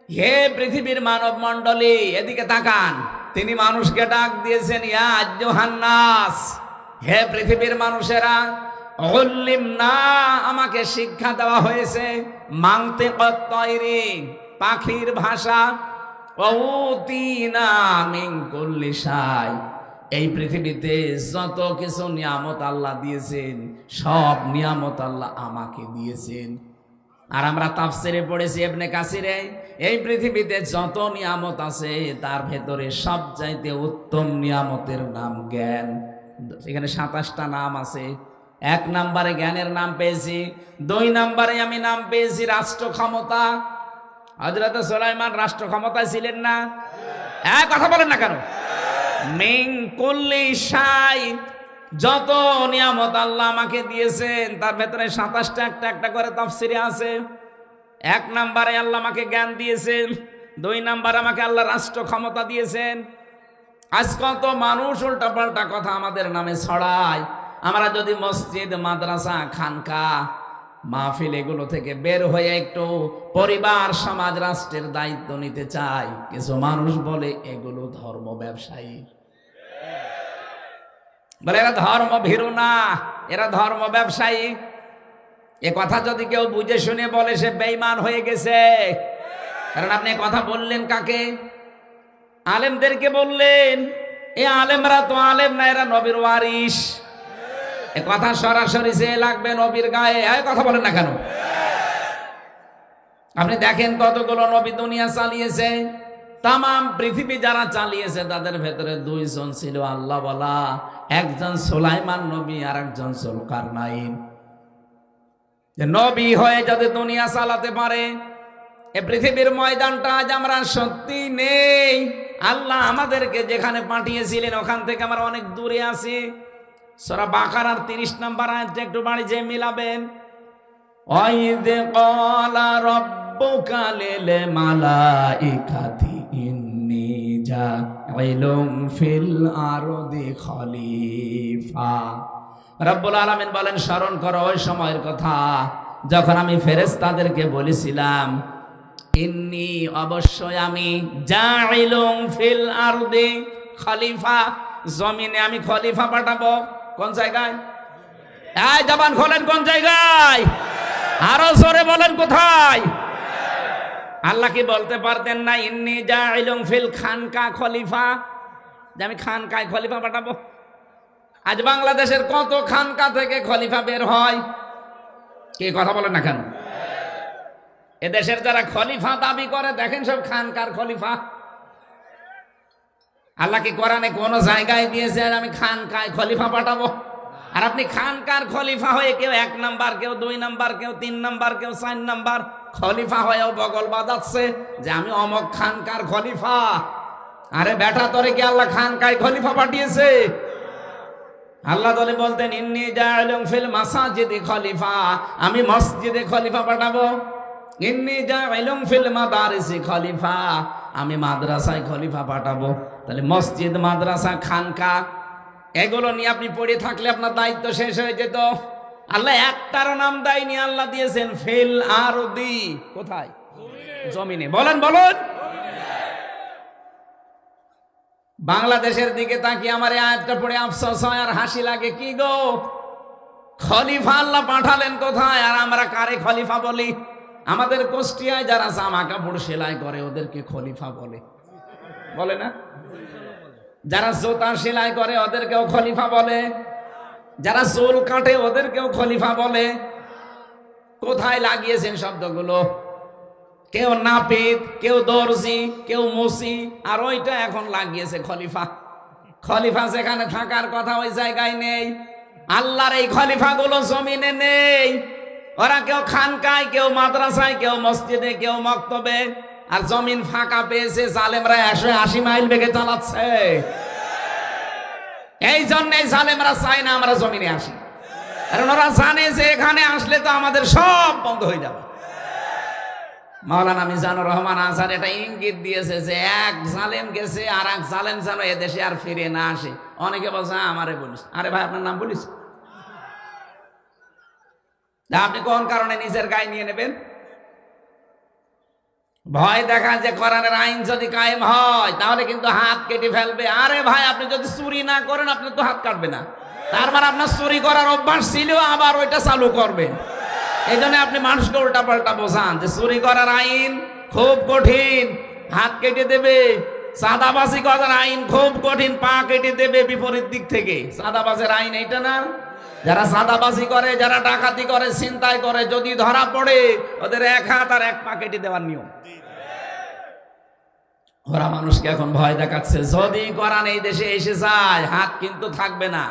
হে পৃথিবীর মানব মণ্ডলী, এদিকে তাকান। তিনি মানুষকে ডাক দিয়েছেন, ইয়া আইয়ুহান নাস, হে পৃথিবীর মানুষেরা, উল্লিমনা, আমাকে শিক্ষা দেওয়া হয়েছে, মানতিকাত তায়রি, পাখির ভাষা, ওয়া উতিনা মিন কুল্লি শাই, এই পৃথিবীতে যত কিছু নিয়ামত আল্লাহ দিয়েছেন সব নিয়ামত আল্লাহ আমাকে দিয়েছেন। আর আমরা তাফসিরে পড়েছি ইবনে কাসিরে, এই পৃথিবীতে যত নিয়ামত আছে তার ভেতরে সবচাইতে উত্তম নিয়ামতের নাম জ্ঞান। এখানে 27টা নাম আছে। 1 নম্বরে জ্ঞানের নাম পেয়েছি, 2 নম্বরে আমি নাম পেয়েছি রাষ্ট্র ক্ষমতা। হযরত সুলাইমান রাষ্ট্র ক্ষমতায় ছিলেন না? কথা বলেন না কেন? মিন কুল্লি শাই, যত নিয়ামত আল্লাহ আমাকে দিয়েছেন তার ভেতরে 27টা একটা একটা করে তাফসিরে আছে। 1 নম্বরে আল্লাহ আমাকে জ্ঞান দিয়েছেন, 2 নম্বরে আমাকে আল্লাহ রাষ্ট্র ক্ষমতা দিয়েছেন। আজ কত মানুষ উল্টাপাল্টা কথা আমাদের নামে ছড়ায়। আমরা যদি মসজিদ, মাদ্রাসা, খানকা, মাহফিল এগুলো থেকে বের হয়ে একটু পরিবার, সমাজ, রাষ্ট্রের দায়িত্ব নিতে চাই, কিছু মানুষ বলে এগুলো ধর্ম ব্যবসায়ী, বলে এরা ধর্ম ভীরু না, এরা ধর্ম ব্যবসায়ী। এ কথা যদি কেউ বুঝে শুনে বলে সে বেঈমান হয়ে গেছে। কারণ আপনি কথা বললেন কাকে? আলেমদেরকে বললেন। এ আলেমরা তো আলেম না, এরা নবীর ওয়ারিস। এ কথা সরাসরি সে লাগবে নবীর গায়ে। কথা বলেন না কেন? আপনি দেখেন কতগুলো নবী দুনিয়া চালিয়েছে। তাম পৃথিবী যারা চালিয়েছে তাদের ভেতরে 2 জন ছিল আল্লাহ বলা, একজন সুলাইমান নবী আর একজন যুলকারনাইন। যে নবী হয়ে যদি দুনিয়া চালাতে পারে, এ পৃথিবীর ময়দানটা আজ আমরা সত্যি নেই। আল্লাহ আমাদেরকে যেখানে পাঠিয়েছিলেন ওখান থেকে আমরা অনেক দূরে আছি। সূরা বাকারার 30 নম্বর আয়াতটা একটু বাড়ি যে মিলাবেন। ওয়াইদ ক্বালা রাব্বুকা লিল মালাইকাতি ইন্নী জাইলুম ফিল আরদি খলিফা। রব্বুল আলামিন বলেন, স্মরণ করো ওই সময়ের কথা যখন আমি ফেরেশতাদেরকে বলেছিলাম, ইন্নী অবশ্যই আমি জাইলুম ফিল আরদি খলিফা, জমিনে আমি খলিফা পাঠাবো। কোন জায়গায়? এই জবান খোলেন, কোন জায়গায়? আরো জোরে বলেন, কোথায়? আল্লাহ কি বলতে পারতেন না ইন্নী জাইলুম ফিল খানকা খলিফা, যে আমি খানকায় খলিফা পাঠাবো? আজ বাংলাদেশের কত খানকা থেকে খলিফা বের হয়, কি কথা বলেন না কেন? এদেশের যারা খলিফা দাবি করে দেখেন সব খানকার খলিফা। আল্লাহ কি কোরআনে কোন জায়গায় দিয়েছে আমি খানকায় খলিফা পাঠাবো? আর আপনি খানকার খলিফা হয়ে কেউ 1 নাম্বার, কেউ 2 নাম্বার, কেউ 3 নাম্বার, কেউ 4 নাম্বার খলিফা হয়েও বগল বাজাচ্ছে যে আমি অমক খানকার খলিফা। আরে বেটা, তোরে কি আল্লাহ খানকায় খলিফা পাঠিয়েছে? আল্লাহ তাআলা বলতেন ইন্নী জাইলুম ফিল মাসাজিদি খলিফা, আমি মসজিদে খলিফা পাঠাবো। ইন্নী জাইলুম ফিল মাদারিসি খলিফা, আমি মাদ্রাসায় খলিফা পাঠাবো। তাহলে মসজিদ, মাদ্রাসা, খানকা এগুলো নিয়ে আপনি পড়ে থাকলে আপনার দায়িত্ব শেষ হয়ে যেত। আল্লাহ একটারও নাম দেয়নি, আল্লাহ দিয়েছেন ফিল আরদি। কোথায়? জমিনে। বলেন বলেন। বাংলাদেশের দিকে তাকিয়ে আমার এই আয়াতটা পড়ে আফসোস হয় আর হাসি লাগে। কি গো, খলিফা আল্লাহ পাঠালেন কোথায় আর আমরা কারে খলিফা বলি? আমাদের কুষ্টিয়ায় যারা জামা কাপড় সেলাই করে ওদেরকে খলিফা বলে, বলে না? যারা জুতা সেলাই করে ওদেরকেও খলিফা বলে, যারা চুল কাটে ওদেরকেও খলিফা বলে। কোথায় লাগিয়েছেন শব্দগুলো? কেউ নাপিত, কেউ দর্জি, কেউ মুসি, আর ওইটা এখন লাগিয়েছে খলিফা। খলিফা যেখানে থাকার কথা ওই জায়গায় নেই। আল্লাহর এই খলিফাগুলো জমিনে নেই। ওরা কেউ খানকায়, কেউ মাদ্রাসায়, কেউ মসজিদে, কেউ মক্তবে। আর জমিন ফাঁকা পেয়েছে, জালেমরা 180 মাইল বেগে চালাচ্ছে। এই জন্যই জালেমরা চায় না আমরা জমিনে আসি, কারণ ওরা জানে যে এখানে আসলে তো আমাদের সব বন্ধ হয়ে যাবে। মাওলানা মিজানুর রহমান আজহার এটা ইঙ্গিত দিয়েছে যে এক জালেম গেছে আর এক জালেম যেন এদেশে আর ফিরে না আসে। অনেকে বলছে আমারে বলিস। আরে ভাই, আপনার নাম বলিস? আপনি কোন কারণে নিজের গায়ে নিয়ে নেবেন? ভয় দেখান যে কোরআনের আইন যদি কায়েম হয় তাহলে কিন্তু হাত কেটে ফেলবে। আরে ভাই, আপনি যদি চুরি না করেন আপনি তো হাত কাটবে না, তার মানে আপনার চুরি করার অভ্যাস ছিল, আবার ওইটা চালু করবেন। এই জন্য আপনি মানুষকে উল্টা পাল্টা বোঝান যে চুরি করার আইন খুব কঠিন, হাত কেটে দেবে। চাঁদাবাজি করার আইন খুব কঠিন, পা কেটে দেবে বিপরীত দিক থেকে। চাঁদাবাজের আইন এইটা না? যারা চাঁদাবাজি করে, যারা ডাকাতি করে, ছিনতাই করে, যদি ধরা পড়ে ওদের 1 হাত আর 1 পা কেটে দেওয়ার নিয়ম। ওরা মানুষকে এখন ভয় দেখাচ্ছে। যদি কোরআন এই দেশে এসে যায়, হাত কিন্তু থাকবে না,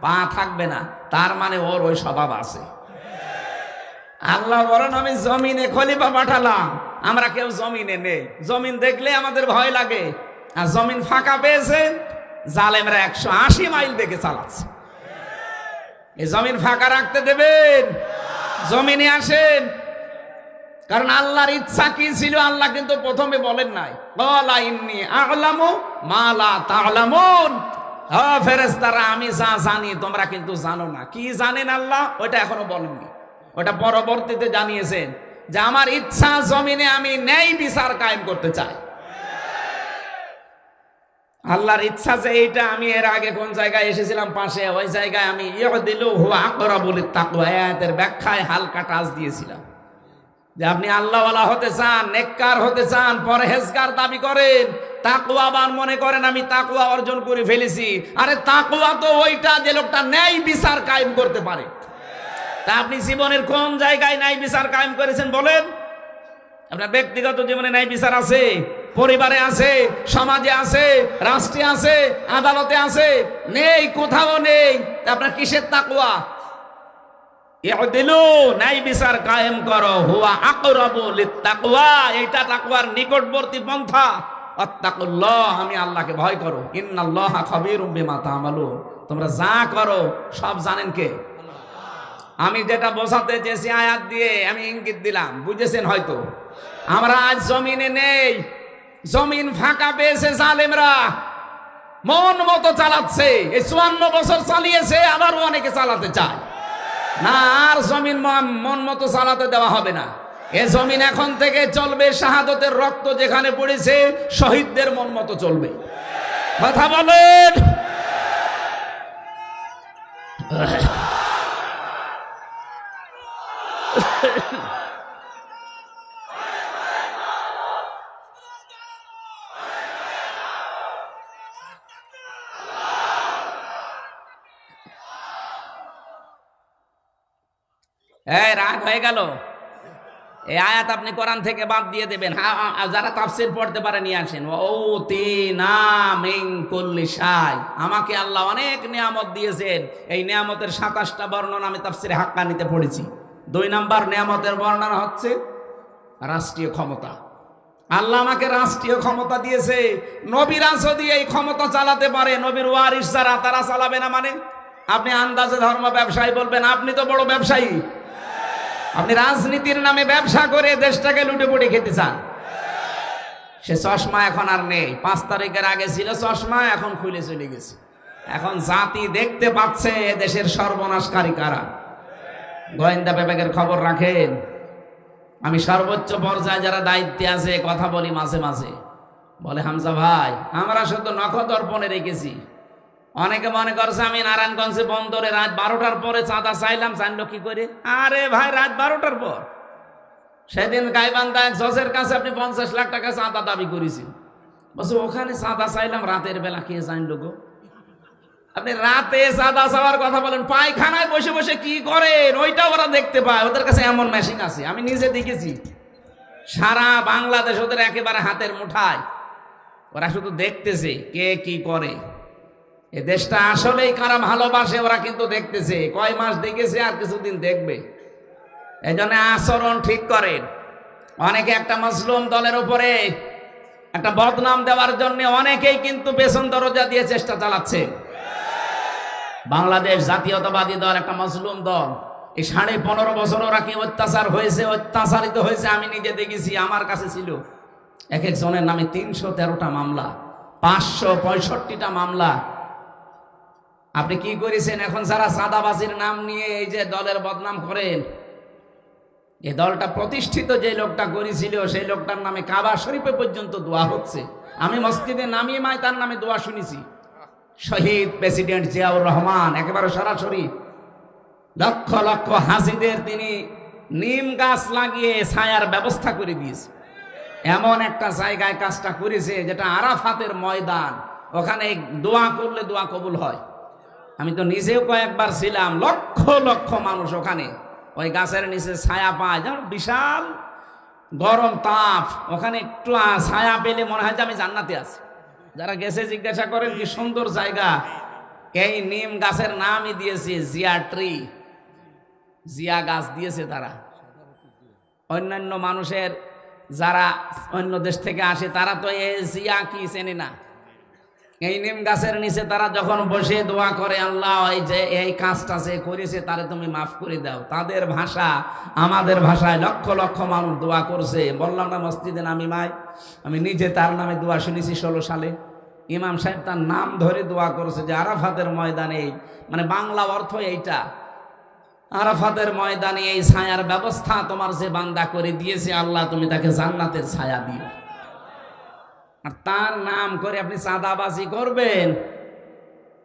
পা থাকবে না, তার মানে ওর ওই স্বভাব আছে। আল্লাহ বলেন আমি জমিনে খলিফা পাঠালাম। আমরা কেউ জমিনে নেই, জমিন দেখলে আমাদের ভয় লাগে। আর জমিন ফাঁকা পেয়েছে, জালেমরা 180 মাইল বেগে চালাচ্ছে। এই জমিন ফাঁকা রাখতে দেবেন? জমিনে আসেন। কারণ আল্লাহর ইচ্ছা কি ছিল আল্লাহ কিন্তু প্রথমে বলেন নাই, ক্বালা ইন্নী আ'লামু মা লা তা'লামুন। ফেরেশতারা আমি যা জানি তোমরা কিন্তু জানো না। কি জানেন আল্লাহ? ওটা এখনো বলেননি, ওটা পরবর্তীতে জানিয়েছেন যে আমার ইচ্ছা জমিনে আমি ন্যায় বিচার কায়েম করতে চাই। আল্লাহর ইচ্ছা যে এইটা, আমি এর আগে কোন জায়গায় এসেছিলাম পাশে, ওই জায়গায় আমি ইয়দিলু হুয়া আকরাবু লিত্তাকওয়া আয়াতের ব্যাখ্যায় হালকা টাচ দিয়েছিলাম যে আপনি আল্লাহওয়ালা হতে চান, নেককার হতে চান, পরহেজগার দাবি করেন, তাকওয়াবান মনে করেন আমি তাকওয়া অর্জন করে ফেলেছি। আরে তাকওয়া তো ওইটা যে লোকটা ন্যায় বিচার কায়েম করতে পারে। তা আপনি জীবনের কোন জায়গায় ন্যায় বিচার কায়েম করেছেন বলেন? আপনার ব্যক্তিগত জীবনে ন্যায় বিচার আছে? পরিবারে আছে, সমাজে আছে, রাষ্ট্রে আছে, আদালতে আছে? নেই, কোথাও নেই। আপনার কিসের তাকওয়া? ইউদিলু, ন্যায় বিচার কায়েম করো, হুয়া আকরাবু লিত্তাকওয়া, এটা তাকওয়ার নিকটবর্তী পন্থা। আত্তাকুল্লাহ, আমি আল্লাহকে ভয় করো। ইন্নাল্লাহা খাবীরুম বিমা তা'মালুন, তোমরা যা করো সব জানেন কে? আমি যেটা বোঝাতে চেয়েছি আয়াত দিয়ে আমি ইঙ্গিত দিলাম, বুঝেছেন হয়তো। আমরা আজ জমিনে নেই, জমিন ফাঁকা পেয়েছে জালেমরা, মন মতো চালাচ্ছে। এই 54 বছর চালিয়েছে, আবারও অনেকে চালাতে চায় না। আর জমিন মন মতো চালাতে দেওয়া হবে না। এ জমিন এখন থেকে চলবে শাহাদতের রক্ত যেখানে পড়েছে, শহীদদের মন মতো চলবে। কথা বলেন। এই রাগ হয়ে গেল? এই আয়াত আপনি কোরআন থেকে বাদ দিয়ে দেবেন। যারা তাফসীর পড়তে পারে নিয়ে আসেন। ওতিনা মিন কুল্লি শাই, আমাকে আল্লাহ অনেক নিয়ামত দিয়েছেন। এই নিয়ামতের 27টা বর্ণনা আমি তাফসীরে হাক্কানিতে পড়েছি। 2 নম্বর নিয়ামতের বর্ণনা হচ্ছে রাষ্ট্রীয় ক্ষমতা। আল্লাহ আমাকে রাষ্ট্রীয় ক্ষমতা দিয়েছে। নবীরা যদি এই ক্ষমতা চালাতে পারে, নবীর ওয়ারিস যারা, তারা চালাবে না মানে? আপনি আন্দাজে ধর্ম ব্যবসায়ী বলবেন, আপনি তো বড় ব্যবসায়ী। আপনি রাজনীতির নামে ব্যবসা করে দেশটাকে লুটে পুটে খেতে চান। সে চশমা এখন আর নেই। 5 তারিখের আগে ছিল চশমা, এখন খুলে চলে গেছে। এখন জাতি দেখতে পাচ্ছে দেশের সর্বনাশকারী কারা। গোয়েন্দা বিভাগের খবর রাখেন। আমি সর্বোচ্চ পর্যায়ে যারা দায়িত্বে আছে কথা বলি মাঝে মাঝে, বলে হামজা ভাই আমরা শুধু নখদর্পণে রেখেছি। অনেকে মনে করছে আমি নারায়ণগঞ্জে বন্দরে রাত 12টার পরে চাঁদা চাইলাম, জানলো কি করে? আরে ভাই, রাত 12টার পর সেদিন গাইবান্ধা এক জজের কাছে আপনি 50 লাখ টাকা চাঁদা দাবি করেছেন। বলছে ওখানে চাঁদা চাইলাম রাতের বেলা, কে জানলো গো? আপনি রাতে চাঁদা চাওয়ার কথা বলেন, পায়খানায় বসে বসে কি করেন ওইটা ওরা দেখতে পায়। ওদের কাছে এমন মেশিন আছে, আমি নিজে দেখেছি। সারা বাংলাদেশ ওদের একেবারে হাতের মুঠায়। ওরা শুধু দেখতেছে কে কি করে। এ দেশটা আসলেই কারা ভালোবাসে ওরা কিন্তু দেখতেছে। কয় মাস দেখেছে, আর কিছুদিন দেখবে। এই জন্য আচরণ ঠিক করেন। অনেকে একটা মজলুম দলের উপরে একটা বদনাম দেওয়ার জন্য অনেকেই কিন্তু পেছন দরজা দিয়ে চেষ্টা চালাচ্ছে। বাংলাদেশ জাতীয়তাবাদী দল একটা মজলুম দল। এই 15.5 বছর ওরা কি অত্যাচার হয়েছে, অত্যাচারিত হয়েছে আমি নিজে দেখেছি। আমার কাছে ছিল এক একজনের নামে 313টা মামলা, 565টা মামলা। আপনি কি করেছেন? এখন যারা চাঁদাবাজির নাম নিয়ে এই যে দলের বদনাম করেন, এই দলটা প্রতিষ্ঠিত যে লোকটা করেছিল সেই লোকটার নামে কাবা শরীফে পর্যন্ত দোয়া হচ্ছে। আমি মসজিদে নামিয়ে মায় তার নামে দোয়া শুনেছি। শহীদ প্রেসিডেন্ট জিয়াউর রহমান একেবারে সরাসরি লক্ষ লক্ষ হাজিদের তিনি নিম গাছ লাগিয়ে ছায়ার ব্যবস্থা করে দিয়েছে। এমন একটা জায়গায় কাজটা করেছে যেটা আরাফাতের ময়দান। ওখানে দোয়া করলে দোয়া কবুল হয়। আমি তো নিজেও কয়েকবার ছিলাম। লক্ষ লক্ষ মানুষ ওখানে ওই গাছের নিচে ছায়া পায়, যেমন বিশাল গরম তাপ। ওখানে একটু ছায়া পেলে মনে হয় যে আমি জান্নাতে আছি। যারা গেছে জিজ্ঞাসা করেন কি সুন্দর জায়গা। এই নিম গাছের নামই দিয়েছে জিয়া ট্রি, জিয়া গাছ দিয়েছে তারা। অন্যান্য মানুষের যারা অন্য দেশ থেকে আসে তারা তো এই জিয়া কি চেনে না। এই নিম গাছের নিচে তারা যখন বসে দোয়া করে, আল্লাহ এই যে এই কাজটা যে করেছে তারে তুমি মাফ করে দাও, তাদের ভাষা আমাদের ভাষায় লক্ষ লক্ষ মানুষ দোয়া করছে। বললাম না মসজিদে নামিমায় আমি নিজে তার নামে দোয়া শুনেছি 16 সালে। ইমাম সাহেব তার নাম ধরে দোয়া করেছে যে আরাফাতের ময়দানে, মানে বাংলা অর্থ এইটা, আরাফাতের ময়দানে এই ছায়ার ব্যবস্থা তোমার যে বান্দা করে দিয়েছে, আল্লাহ তুমি তাকে জান্নাতের ছায়া দিও। আর তার নাম করে আপনি চাঁদাবাজি করবেন,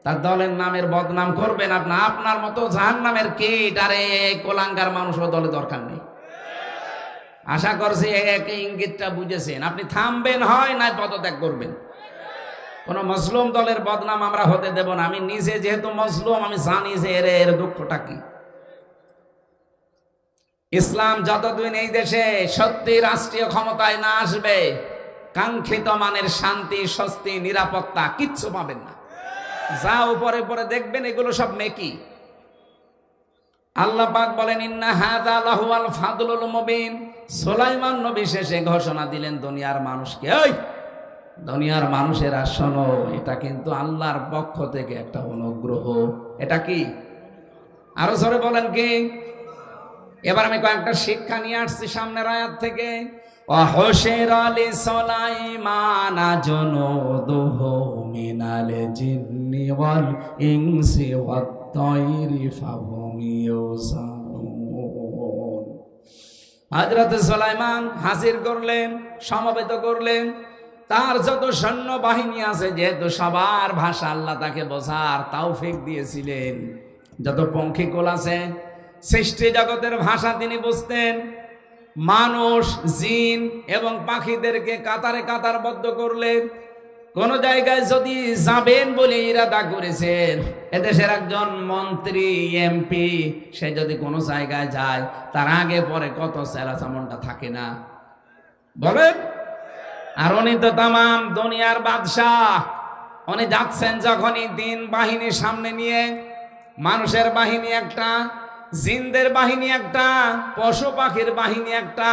তার দলের নামের বদনাম করবেন, আপনার মতো জাহান্নামের কীট আর এই কোলাঙ্গার মানুষও দলে দরকার নেই। আশা করছি এক ইঙ্গিতটা বুঝেছেন। আপনি থামবেন হয় না পদত্যাগ করবেন। কোন মজলুম দলের বদনাম আমরা হতে দেব না। আমি নিজে যেহেতু মজলুম, আমি জানি যে এর দুঃখটা কি। ইসলাম যতদিন এই দেশে সত্যি রাষ্ট্রীয় ক্ষমতায় না আসবে, কাঙ্ক্ষিত মানের শান্তি, স্বস্তি, নিরাপত্তা কিচ্ছু পাবেন না। যা উপরে পরে দেখবেন এগুলো সব মেকি। আল্লাহ পাক বলেন, ইন্না হাযা লাহুয়াল ফাদলুল মুবিন। সুলাইমান নবী শেষে ঘোষণা দিলেন দুনিয়ার মানুষকে, ওই দুনিয়ার মানুষেরা শোনো, এটা কিন্তু আল্লাহর পক্ষ থেকে একটা অনুগ্রহ। এটা কি? আরো জোরে বলেন কি? এবার আমি কয়েকটা শিক্ষা নিয়ে আসছি সামনের আয়াত থেকে। وحشر لسليمان جنوده من الجن والإنس والطير فهم يوزعون। হযরত সুলাইমান হাজির করলেন, সমবেত করলেন তার যত সৈন্য বাহিনী আছে, যেহেতু সবার ভাষা আল্লাহ তাকে বোঝার তৌফিক দিয়েছিলেন। যত পঙ্খিকুল আছে, সৃষ্টি জগতের ভাষা তিনি বুঝতেন। মানুষ, জিন এবং পাখিদেরকে কাতারে কাতারবদ্ধ করলেন। কোন জায়গায় যদি যাবেন বলে ইরাদা করেছেন, এদেশের একজন মন্ত্রী, এমপি, সে যদি কোনো জায়গায় যায়, তার আগে পরে কত চেলাচামনটা থাকে না বলেন? আর উনি তো তামাম দুনিয়ার বাদশাহ। উনি যাচ্ছেন যখনই দিন বাহিনী সামনে নিয়ে, মানুষের বাহিনী একটা, জিনদের বাহিনী একটা, পশু পাখির বাহিনী একটা,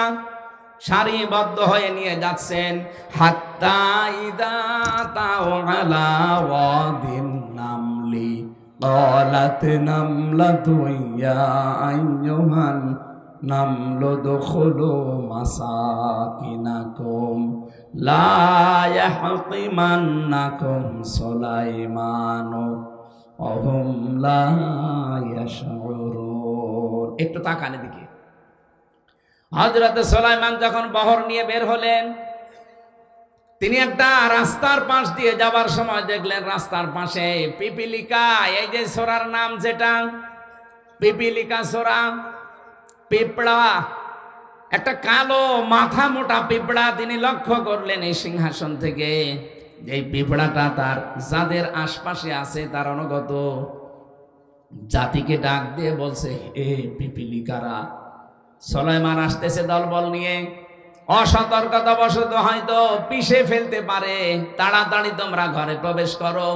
সারিবদ্ধ হয়ে নিয়ে যাচ্ছেন। হাত্তা ইদা তাও আলা ওয়াদিন নামলি ক্বালাত নামলাতু ইয়া আইয়ুহান নামলু দুখুলু মাসাকিনাকুম লা ইয়াহতিমান্নাকুম সুলাইমানু ওয়া হুম লা ইয়াশউরুন। একটু তাকান এদিকে। হযরত সুলাইমান যখন বহর নিয়ে বের হলেন, তিনি একটা রাস্তার পাশ দিয়ে যাবার সময় দেখলেন রাস্তার পাশে পিপিলিকা, এই যে সূরার নাম যেটা পিপিলিকা সূরা, পিঁপড়া, একটা কালো মাথা মোটা পিঁপড়া তিনি লক্ষ্য করলেন এই সিংহাসন থেকে। এই পিঁপড়াটা তার যাদের আশপাশে আছে তার অনুগত জাতিকে ডাক দিয়ে বলছে, এ পিপিলিকারা, সুলাইমান আসতেছে দলবল নিয়ে, অসতর্কতা বশত হয়তো পিষে ফেলতে পারে, তাড়াতাড়ি তোমরা ঘরে প্রবেশ করো।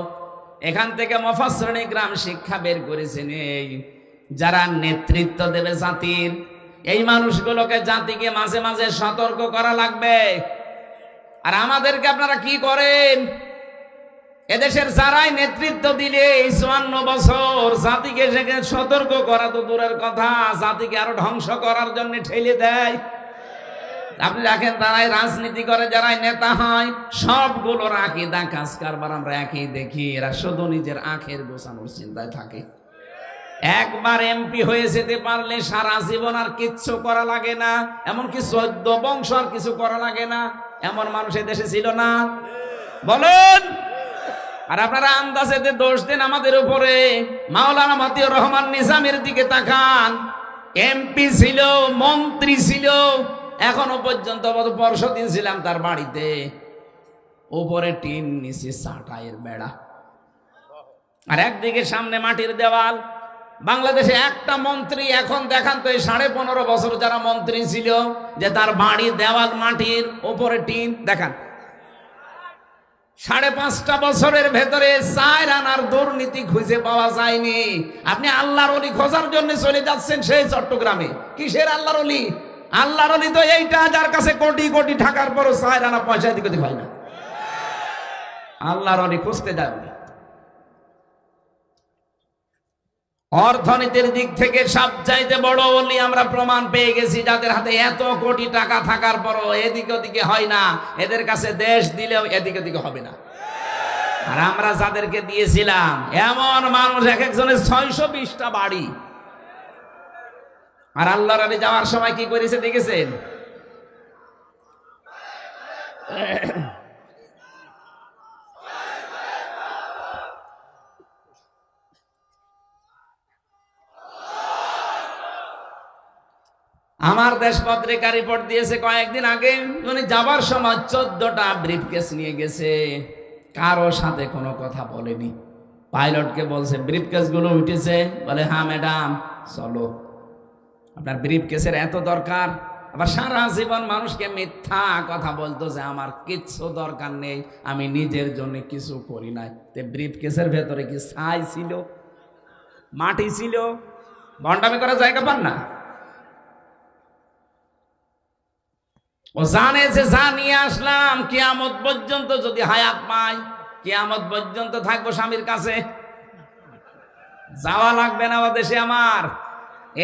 এখান থেকে মুফাসসিরিন ইকরাম শিক্ষা বের করেছেন, এই যারা নেতৃত্ব দেবে জাতির, এই মানুষগুলোকে জাতিকে মাঝে মাঝে সতর্ক করা লাগবে। আর আমাদেরকে আপনারা কি করেন? এদেশের যারাই নেতৃত্ব দিলে এই 54 বছর জাতিকে সেখানে সতর্ক করা তো দূরের কথা, জাতিকে আরো ধ্বংস করার জন্য ঠেলে দেয়। আপনি রাখেন তারাই রাজনীতি করে, যারাই নেতা হয়, সবগুলোর আকীদা কাজ কারবার আমরা একই দেখি। এরা শুধু নিজের আখের গোছানোর চিন্তায় থাকে। একবার এমপি হয়ে যেতে পারলে সারা জীবন আর কিচ্ছু করা লাগে না, এমনকি 14 বংশ আর কিছু করা লাগে না, এমন মানুষ এই দেশে ছিল না বলেন? আর আপনারা আন্দাজে দোষ দেন আমাদের উপরে। মাওলানা মতিউর রহমান নিজামের দিকে তাকান, এমপি ছিল, মন্ত্রী ছিল, এখনো পর্যন্ত পরশুদিন ছিলাম তার বাড়িতে, উপরে টিন, নিচে চাটাইয়ের বেড়া, আর একদিকে সামনে মাটির দেওয়াল। বাংলাদেশে একটা মন্ত্রী এখন দেখান তো, এই 15.5 বছর যারা মন্ত্রী ছিল, যে তার বাড়ি দেওয়াল মাটির, উপরে টিন দেখান। 5.5 বছরের ভেতরে 4 আনার দুর্নীতি খুঁজে পাওয়া যায়নি। আপনি আল্লাহর ওলি খোঁজার জন্য চলে যাচ্ছেন সেই চট্টগ্রামে। কিসের আল্লাহর ওলি? আল্লাহর ওলি তো এইটা যার কাছে কোটি কোটি টাকার পরও 4 আনা পয়সা দিকে হয় না। আল্লাহর অলি খুঁজতে যাবে। অর্থনীতির দিক থেকে সবচাইতে বড় অলি আমরা প্রমাণ পেয়ে গেছি, যাদের হাতে এত কোটি টাকা থাকার পরও এদিকে ওদিকে হয় না, এদের কাছে দেশ দিলেও এদিকে ওদিকে হবে না। আর আমরা যাদেরকে দিয়েছিলাম এমন মানুষ, এক একজনের 620টা বাড়ি। আর আল্লাহর আলী যাওয়ার সময় কি করেছে দেখেছেন? আমার দেশ পত্রিকা রিপোর্ট দিয়েছে কয়েকদিন আগে, উনি যাবার সময় 14টা ব্রিফকেস নিয়ে গেছে, কারো সাথে কোনো কথা বলেনি। পাইলটকে বলছে ব্রিফকেস গুলো উঠেছে, বলে হ্যাঁ ম্যাডাম চলো। আপনার ব্রিফকেসের এত দরকার? আবার সারা জীবন মানুষকে মিথ্যা কথা বলতো যে আমার কিচ্ছু দরকার নেই, আমি নিজের জন্য কিছু করি নাই। তে ব্রিফকেসের ভেতরে কি ছাই ছিল, মাটি ছিল? ভণ্ডামি করার জায়গা পান না। ও জানে যে যা নিয়ে আসলাম কিয়ামত পর্যন্ত যদি হায়াত পাই, কিয়ামত পর্যন্ত থাকবো স্বামীর কাছে, যাওয়া লাগবে না ও দেশে আমার।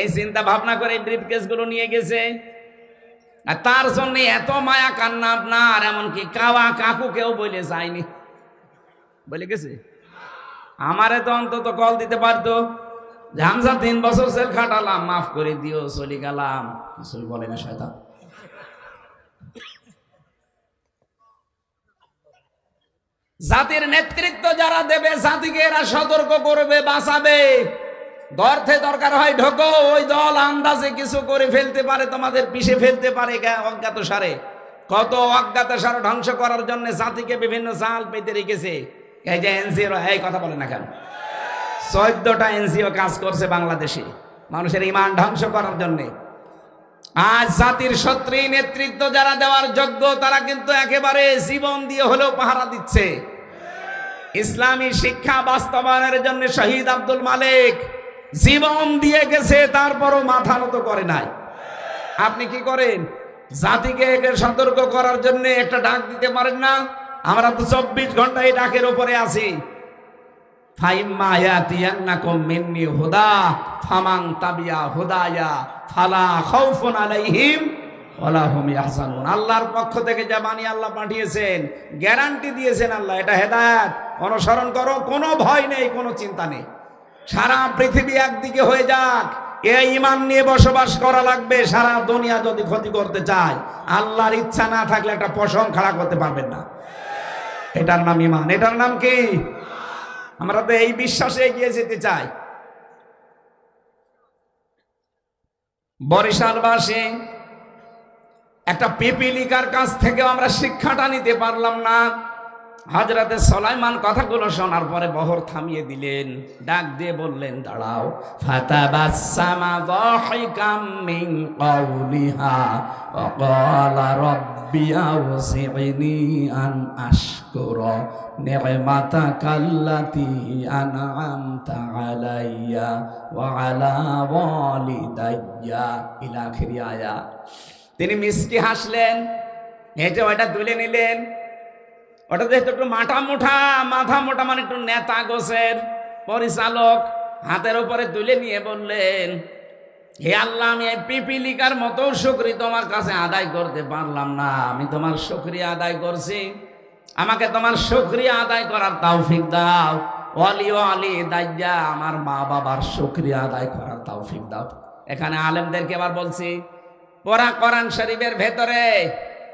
এই চিন্তা ভাবনা করে ব্রিফকেস গুলো নিয়ে গেছে। আর তার জন্য এত মায়া কান্না আপনার, এমনকি কাওয়া কাকু কেউ বলে যায়নি, বলে গেছে। আমারে তো অন্তত কল দিতে পারতো যে হামজা 3 বছর জেল খাটালাম, মাফ করে দিও, চলে গেলাম। কিছুই বলে না শয়তান। জাতির নেতৃত্ব যারা দেবে, জাতিকে এরা সতর্ক করবে, বাঁচাবে। দরতে দরকার হয় ঢোকো, ওই দল আন্দাজে কিছু করে ফেলতে পারে, তোমাদের পিষে ফেলতে পারে অজ্ঞাত সারে। কত অজ্ঞাত সার ধ্বংস করার জন্য জাতিকে বিভিন্ন জাল পেতে রেখেছে। এই যে এনজিও, এই কথা বলে না কেন? 14টা এনজিও কাজ করছে বাংলাদেশে মানুষের ইমান ধ্বংস করার জন্য। আজ জাতির সত্ত্বী নেতৃত্ব যারা দেওয়ার যোগ্য, তারা কিন্তু একেবারে জীবন দিয়ে হলেও পাহারা দিচ্ছে। ইসলামী শিক্ষা বাস্তবায়নের জন্য শহীদ আব্দুল মালিক জীবন দিয়ে গেছে, তারপরও মাথা নত করে নাই। আপনি কি করেন? জাতিকে সতর্ক করার জন্য একটা ডাক দিতে পারেন না? আমরা তো 24 ঘন্টা এই ডাকের উপরে আছি। ফাইম্মা ইয়াতিয়ান্নাকুম মিন্নি হুদা ফামান তাবিয়া হুদায়া ফালা খাউফুন আলাইহিম ওয়ালা হুম ইয়াহজানুন। আল্লাহর পক্ষ থেকে যা বাণী আল্লাহ পাঠিয়েছেন, গ্যারান্টি দিয়েছেন আল্লাহ, এটা হেদায়েত, অনুসরণ করো, কোনো ভয় নেই, কোনো চিন্তা নেই। সারা পৃথিবী একদিকে হয়ে যাক, এই ঈমান নিয়ে বসবাস করা লাগবে। সারা দুনিয়া যদি ক্ষতি করতে চায়, আল্লাহর ইচ্ছা না থাকলে একটা পশম খাড়া করতে পারবেন না। এটার নাম ঈমান। এটার নাম কি? আমরা তো এই বিশ্বাসে এগিয়ে যেতে চাই। বরিশালবাসী একটা পিপিলিকার কাছ থেকে আমরা শিক্ষাটা নিতে পারলাম না। হযরতে সুলাইমান কথাগুলো শোনার পরে বহর থামিয়ে দিলেন, ডাক দিয়ে বললেন দাঁড়াও। ফাতাবাসসামা যাহিকাম মিন কাওলিহা ওয়া ক্বালা রাব্বি আউযি'নি আন আশকুরা নি'মাতাকাল্লাতী আন'আমতা আলাইয়া ওয়া আলা ওয়ালিদাইয়া ইলা আখির আয়াত। তিনি মিষ্টি হাসলেন, হেঁটে ওটা তুলে নিলেন। ওটা দেখতে একটু মাথা মোটা, মানে একটু নেতা গোছের পরিচালক, হাতের উপরে তুলে নিয়ে বললেন, হে আল্লাহ, আমি এই পিপিলিকার মতো শুকরিয়া তোমার কাছে আদায় করতে পারলাম না, আমি তোমার শুকরিয়া আদায় করছি, আমাকে তোমার শুকরিয়া আদায় করার তৌফিক দাও। ওয়ালি দাইয়া, আমার মা বাবার শুকরিয়া আদায় করার তৌফিক দাও। এখানে আলেমদেরকে এবার বলছি, পরা কোরআন শরীফের ভেতরে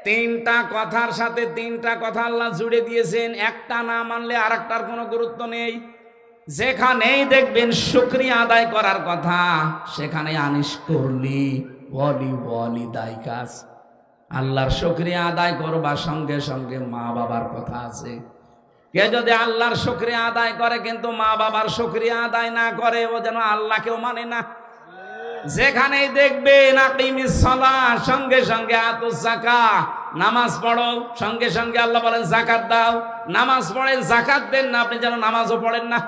3টা কথার সাথে 3টা কথা আল্লাহ জুড়ে দিয়েছেন। একটা না মানলে আরেকটার কোনো গুরুত্ব নেই। যেখানেই দেখবেন শুকরিয়া আদায় করার কথা, সেখানে আনিস করলি ওয়ালি দায় কাজ। আল্লাহর শুকরিয়া আদায় করবার সঙ্গে সঙ্গে মা বাবার কথা আছে। কে যদি আল্লাহর শুকরিয়া আদায় করে কিন্তু মা বাবার শুকরিয়া আদায় না করে, ও যেন আল্লাহকেও মানে না। যেখানেই দেখবেন আকিমিস সালাহ, সঙ্গে সঙ্গে আতুজ যাকাত, নামাজ পড়ো, সঙ্গে সঙ্গে আল্লাহ বলেন যাকাত দাও। নামাজ পড়েন, যাকাত দেন না, আপনি যেন নামাজও পড়েন না।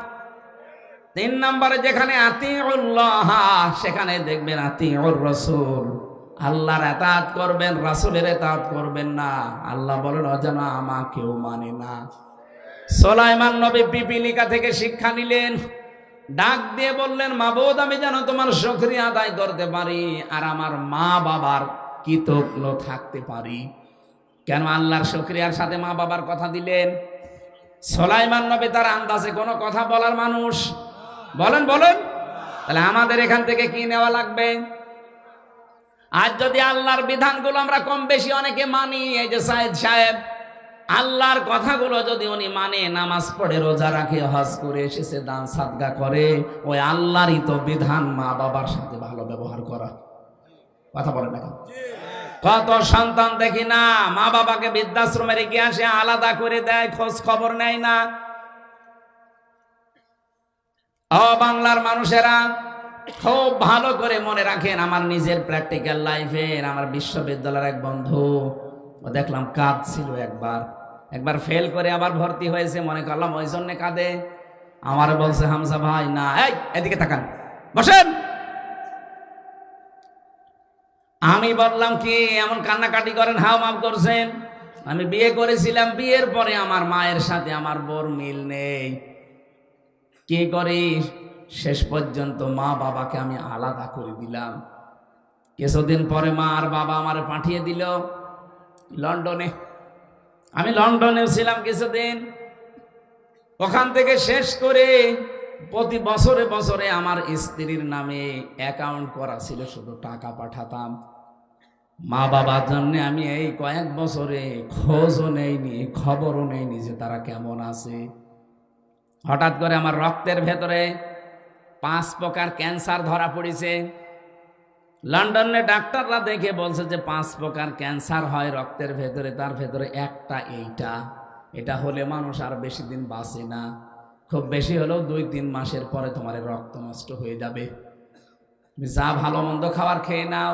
3 নম্বরে যেখানে আতিউল্লাহ, সেখানে দেখবেন আতিউর রাসূল, আল্লাহর ইতাআত করবেন, রাসূলের ইতাআত করবেন না। আল্লাহ বলেন ও যেন আমাকেও মানে না। সুলাইমান নবী পিপিলিকা থেকে শিক্ষা নিলেন, ডাক দিয়ে বললেন, মাবুদ আমি যেন তোমার শুকরিয়া আদায় করতে পারি আর আমার মা বাবার কৃতজ্ঞ থাকতে পারি। কেন আল্লাহর শুকরিয়ার সাথে মা বাবার কথা দিলেন? সুলাইমান নবী তার আন্দাজে কোনো কথা বলার মানুষ? বলেন বলেন। তাহলে আমাদের এখান থেকে কি নেওয়া লাগবে? আজ যদি আল্লাহর বিধানগুলো আমরা কম বেশি অনেকে মানি, এই যে সাইদ সাহেব আল্লাহর কথাগুলো যদি উনি মানে, নামাজ পড়ে, রোজা রাখে, হজ করে এসেছে, দান সাদকা করে, ওই আল্লাহরই তো বিধান মা বাবার সাথে ভালো ব্যবহার করা। কথা বলেন না? কত সন্তান দেখি না মা বাবাকে বৃদ্ধাশ্রমে রেখে আসে, আলাদা করে দেয়, খোঁজ খবর নেয় না। ও বাংলার মানুষেরা, খুব ভালো করে মনে রাখেন, আমার নিজের প্র্যাকটিক্যাল লাইফের, আমার বিশ্ববিদ্যালয়ের এক বন্ধু, ও দেখলাম কাঁদছিল। একবার ফেল করে আবার ভর্তি হয়েছে, মনে করলাম ওই জন্য কাঁদে। আমার বলছে, হামজা ভাই না, এই এদিকে তাকান, বসেন। আমি বললাম, কি এমন কান্নাকাটি করেন? হাও মাফ করছেন, আমি বিয়ে করেছিলাম, বিয়ের পরে আমার মায়ের সাথে আমার বোর মিল নেই। কি করি, শেষ পর্যন্ত মা বাবাকে আমি আলাদা করে দিলাম। কিছুদিন পরে মা আর বাবা আমার পাঠিয়ে দিল লন্ডনে। আমি লন্ডনেও ছিলাম কিছুদিন। ওখান থেকে শেষ করে প্রতি বছরে বছরে আমার স্ত্রীর নামে অ্যাকাউন্ট করা ছিল, শুধু টাকা পাঠাতাম। মা বাবার জন্য আমি এই কয়েক বছরে খোঁজও নেইনি, খবরও নেইনি যে তারা কেমন আছে। হঠাৎ করে আমার রক্তের ভেতরে 5 প্রকার ক্যান্সার ধরা পড়েছে। লন্ডনে ডাক্তাররা দেখে বলছে যে 5 প্রকার ক্যান্সার হয় রক্তের ভেতরে, তার ভেতরে একটা এইটা। এটা হলে মানুষ আর বেশি দিন বাঁচে না, খুব বেশি হলেও 2-3 মাসের পরে তোমার রক্ত নষ্ট হয়ে যাবে। যা ভালো মন্দ খাবার খেয়ে নাও।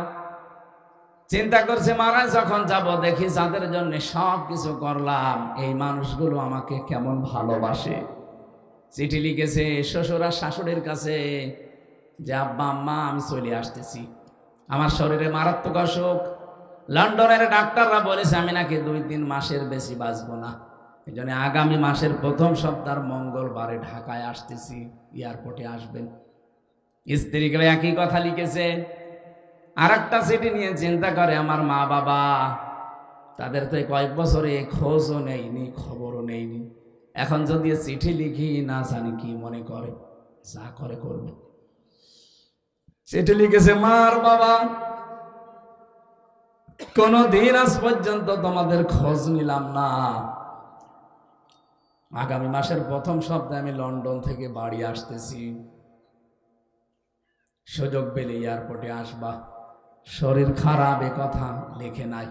চিন্তা করছে, মারা যখন যাব, দেখি যাদের জন্য সব কিছু করলাম, এই মানুষগুলো আমাকে কেমন ভালোবাসে। চিঠি লিখেছে শ্বশুর আর শাশুড়ির কাছে যে, আব্বা আম্মা আমি চলে আসতেছি, আমার শরীরে মারাত্মক অসুখ। লন্ডনের ডাক্তাররা বলেছে আমি নাকি 2-3 মাসের বেশি বাঁচবো না। এই জন্য আগামী মাসের প্রথম সপ্তাহ মঙ্গলবারে ঢাকায় আসতেছি, এয়ারপোর্টে আসবেন। স্ত্রীকে একই কথা লিখেছে। আর একটা চিঠি নিয়ে চিন্তা করে, আমার মা বাবা, তাদের তো কয়েক বছরে খোঁজও নেইনি, খবরও নেইনি। এখন যদি চিঠি লিখি, না জানি কি মনে করে, যা করে করবে। চিঠি লিখেছে, মার বাবা, কোনদিন আজ পর্যন্ত তোমাদের খোঁজ নিলাম না। আগামী মাসের প্রথম সপ্তাহে আমি লন্ডন থেকে বাড়ি আসতেছি, সুযোগ পেলে এয়ারপোর্টে আসবা। শরীর খারাপ এ কথা লেখে নাই।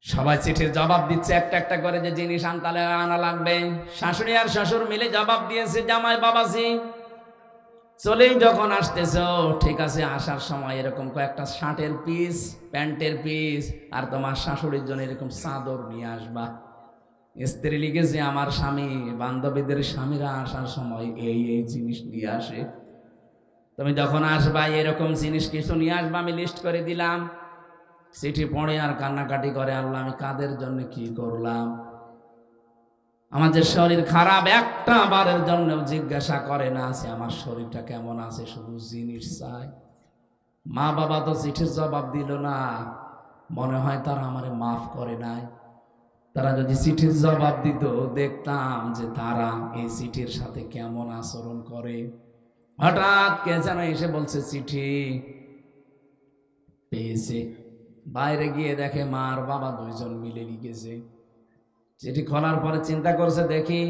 সবাই চিঠির জবাব দিচ্ছে একটা একটা করে, যে জিনিস আনতালে আনা লাগবে। শাশুড়ি আর শ্বশুর মিলে জবাব দিয়েছে, জামাই বাবাজি চলেই যখন আসতেছ, ঠিক আছে, আসার সময় এরকম কয়েকটা শার্টের পিস, প্যান্টের পিস, আর তোমার শাশুড়ির জন্য এরকম চাদর নিয়ে আসবা। স্ত্রী লিখেছে, আমার স্বামী, বান্ধবীদের স্বামীরা আসার সময় এই এই জিনিস নিয়ে আসে, তুমি যখন আসবা এরকম জিনিস কিছু নিয়ে আসবা। আমি লিস্ট করে দিলাম। চিঠি পড়ে আর কান্নাকাটি করে, আল্লাহ আমি কাদের জন্য কি করলাম। আমাদের শরীর খারাপ, একটা বারের জন্য জিজ্ঞাসা করে না আছে আমার শরীরটা কেমন আছে, শুধু জিনিস চাই। মা বাবা তো চিঠির জবাব দিল না, মনে হয় তারা আমারে মাফ করে নাই। তারা যদি চিঠির জবাব দিত, দেখতাম যে তারা এই চিঠির সাথে কেমন আচরণ করে। হঠাৎ কে যেন এসে বলছে চিঠি পেয়েছে। বাইরে গিয়ে দেখে মা আর বাবা 2 জন মিলে লিখেছে। চিঠি খোলার পরে চিন্তা করছে, দেখি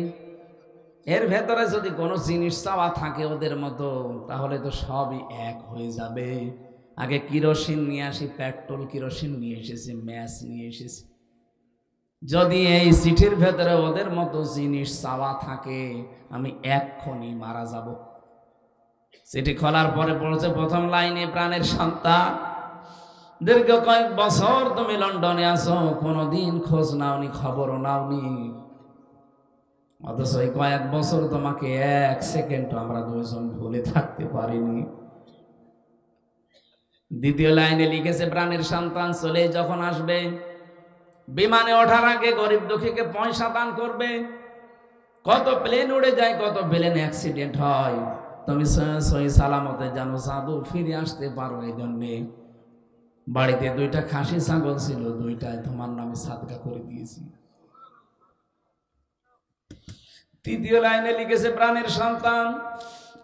এর ভেতরে যদি কোনো জিনিস চাওয়া থাকে ওদের মতো, তাহলে তো সবই এক হয়ে যাবে। আগে কিরোসিন নিয়ে আসি, পেট্রোল কিরোসিন নিয়ে এসেছি, ম্যাচ নিয়ে এসেছি। যদি এই চিঠির ভেতরে ওদের মতো জিনিস চাওয়া থাকে, আমি এক্ষুনি মারা যাব। চিঠি খোলার পরে পড়েছে প্রথম লাইনে, প্রাণের সন্তান, দীর্ঘ কয়েক বছর তুমি লন্ডনে আছো, কোনোদিন খোঁজ নাওনি, খবরও নাওনি, অথচ এই কয়েক বছর তোমাকে 1 সেকেন্ড আমরা 2 জন ভুলে থাকতে পারিনি। দ্বিতীয় লাইনে লিখেছে, প্রাণের সন্তান চলে যখন আসবে, বিমানে ওঠার আগে গরিব দুঃখীকে পয়সা দান করবে। কত প্লেন উড়ে যায়, কত প্লেন অ্যাক্সিডেন্ট হয়, তুমি সহি সালামতে জানো সাধু ফিরে আসতে পারো। এই জন্যে বাড়িতে 2টা খাসি ছাগল ছিল, 2টায় তোমার নামে সাদকা করে দিয়েছি। তৃতীয় লাইনে লিখেছে, প্রাণের সন্তান,